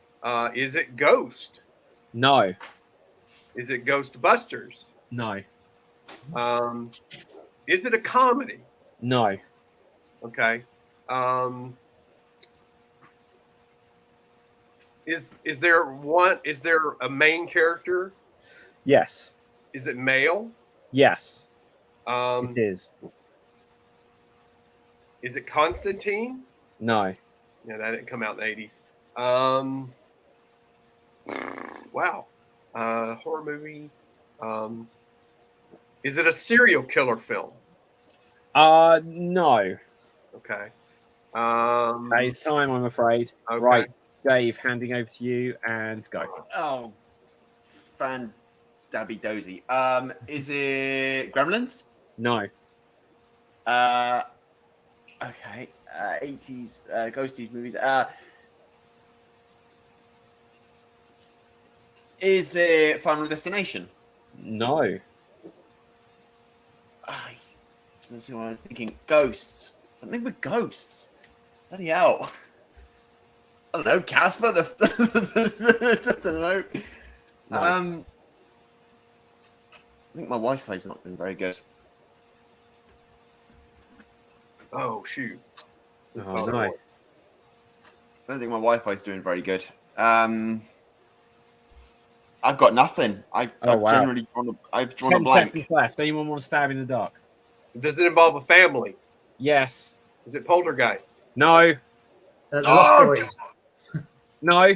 Is it Ghost? No. Is it Ghostbusters? No. Is it a comedy? No. Okay. Is there a main character? Yes. Is it male? Yes. It is. Is it Constantine? No. Yeah, that didn't come out in the 80s. Wow. Horror movie. Is it a serial killer film? No. Okay. It's time, I'm afraid. Okay. Right. Dave, handing over to you and go. Oh, fan dabby dozy. Is it Gremlins? No. Okay. 80s ghosties movies. Is it Final Destination? No. That's what I'm thinking. Ghosts. Something with ghosts. Bloody hell. I don't know. Casper. I don't know. No. I think my Wi-Fi's not been very good. Oh shoot. Oh, no. I don't think my Wi-Fi's doing very good. I've got nothing. I've generally drawn a 10 blank. seconds left. Anyone want to stab in the dark? Does it involve a family? Yes. Is it Poltergeist? No. The Lost Boys. No.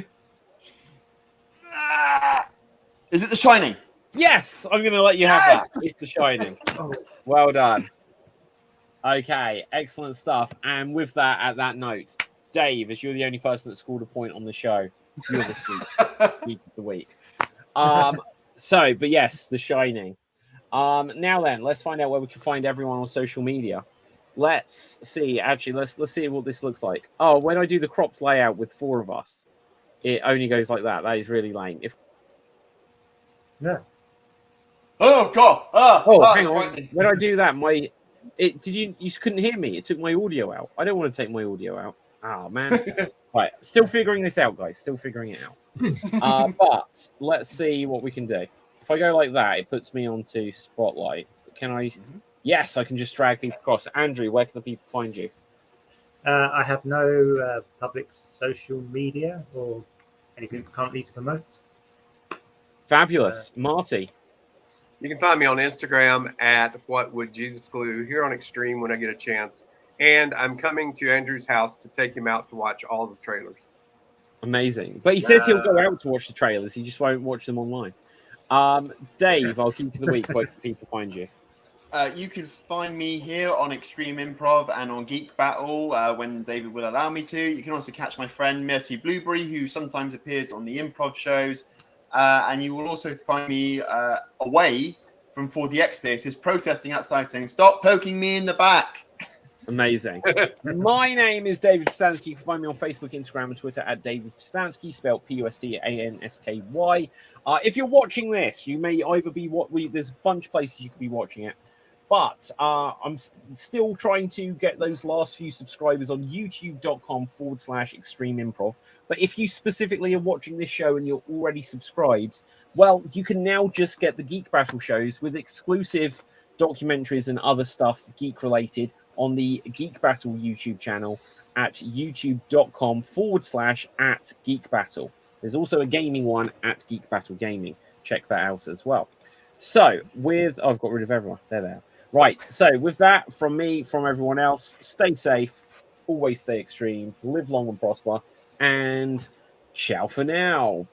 Is it The Shining? Yes. I'm going to let you have that. It's The Shining. Oh, Well done. Okay. Excellent stuff. And with that, at that note, Dave, as you're the only person that scored a point on the show, you're the week of the week. But yes, The Shining. Now then, let's find out where we can find everyone on social media. Let's see. Actually, let's see what this looks like. Oh, when I do the cropped layout with 4 of us, it only goes like that. That is really lame. no. Oh God! Hang on. When I do that, you couldn't hear me. It took my audio out. I don't want to take my audio out. Oh man. Right, still figuring this out, guys. Still figuring it out. But let's see what we can do. If I go like that, it puts me onto Spotlight. Can I? Yes, I can just drag people across. Andrew, where can the people find you? I have no public social media or anything currently to promote. Fabulous. Marty. You can find me on Instagram at What Would Jesus Glue, here on Xstream when I get a chance. And I'm coming to Andrew's house to take him out to watch all the trailers. Amazing. But he says he'll go out to watch the trailers. He just won't watch them online. Dave, I'll keep you the week. Where can people find you? You can find me here on Extreme Improv and on Geek Battle when David will allow me to. You can also catch my friend Myrty Blueberry, who sometimes appears on the improv shows. And you will also find me away from 4DX Theatres protesting outside saying, "Stop poking me in the back." Amazing. My name is David Pistansky. You can find me on Facebook, Instagram, and Twitter at David Pistansky, spelled Pustansky. If you're watching this, you may either be there's a bunch of places you could be watching it, but I'm still trying to get those last few subscribers on youtube.com/extreme improv. But if you specifically are watching this show and you're already subscribed, well, you can now just get the Geek Battle shows with exclusive documentaries and other stuff geek related on the Geek Battle YouTube channel at youtube.com/@Geek Battle. There's also a gaming one at Geek Battle Gaming. Check that out as well. So I've got rid of everyone. There they are. Right. So with that, from me, from everyone else, stay safe, always stay extreme, live long and prosper, and ciao for now.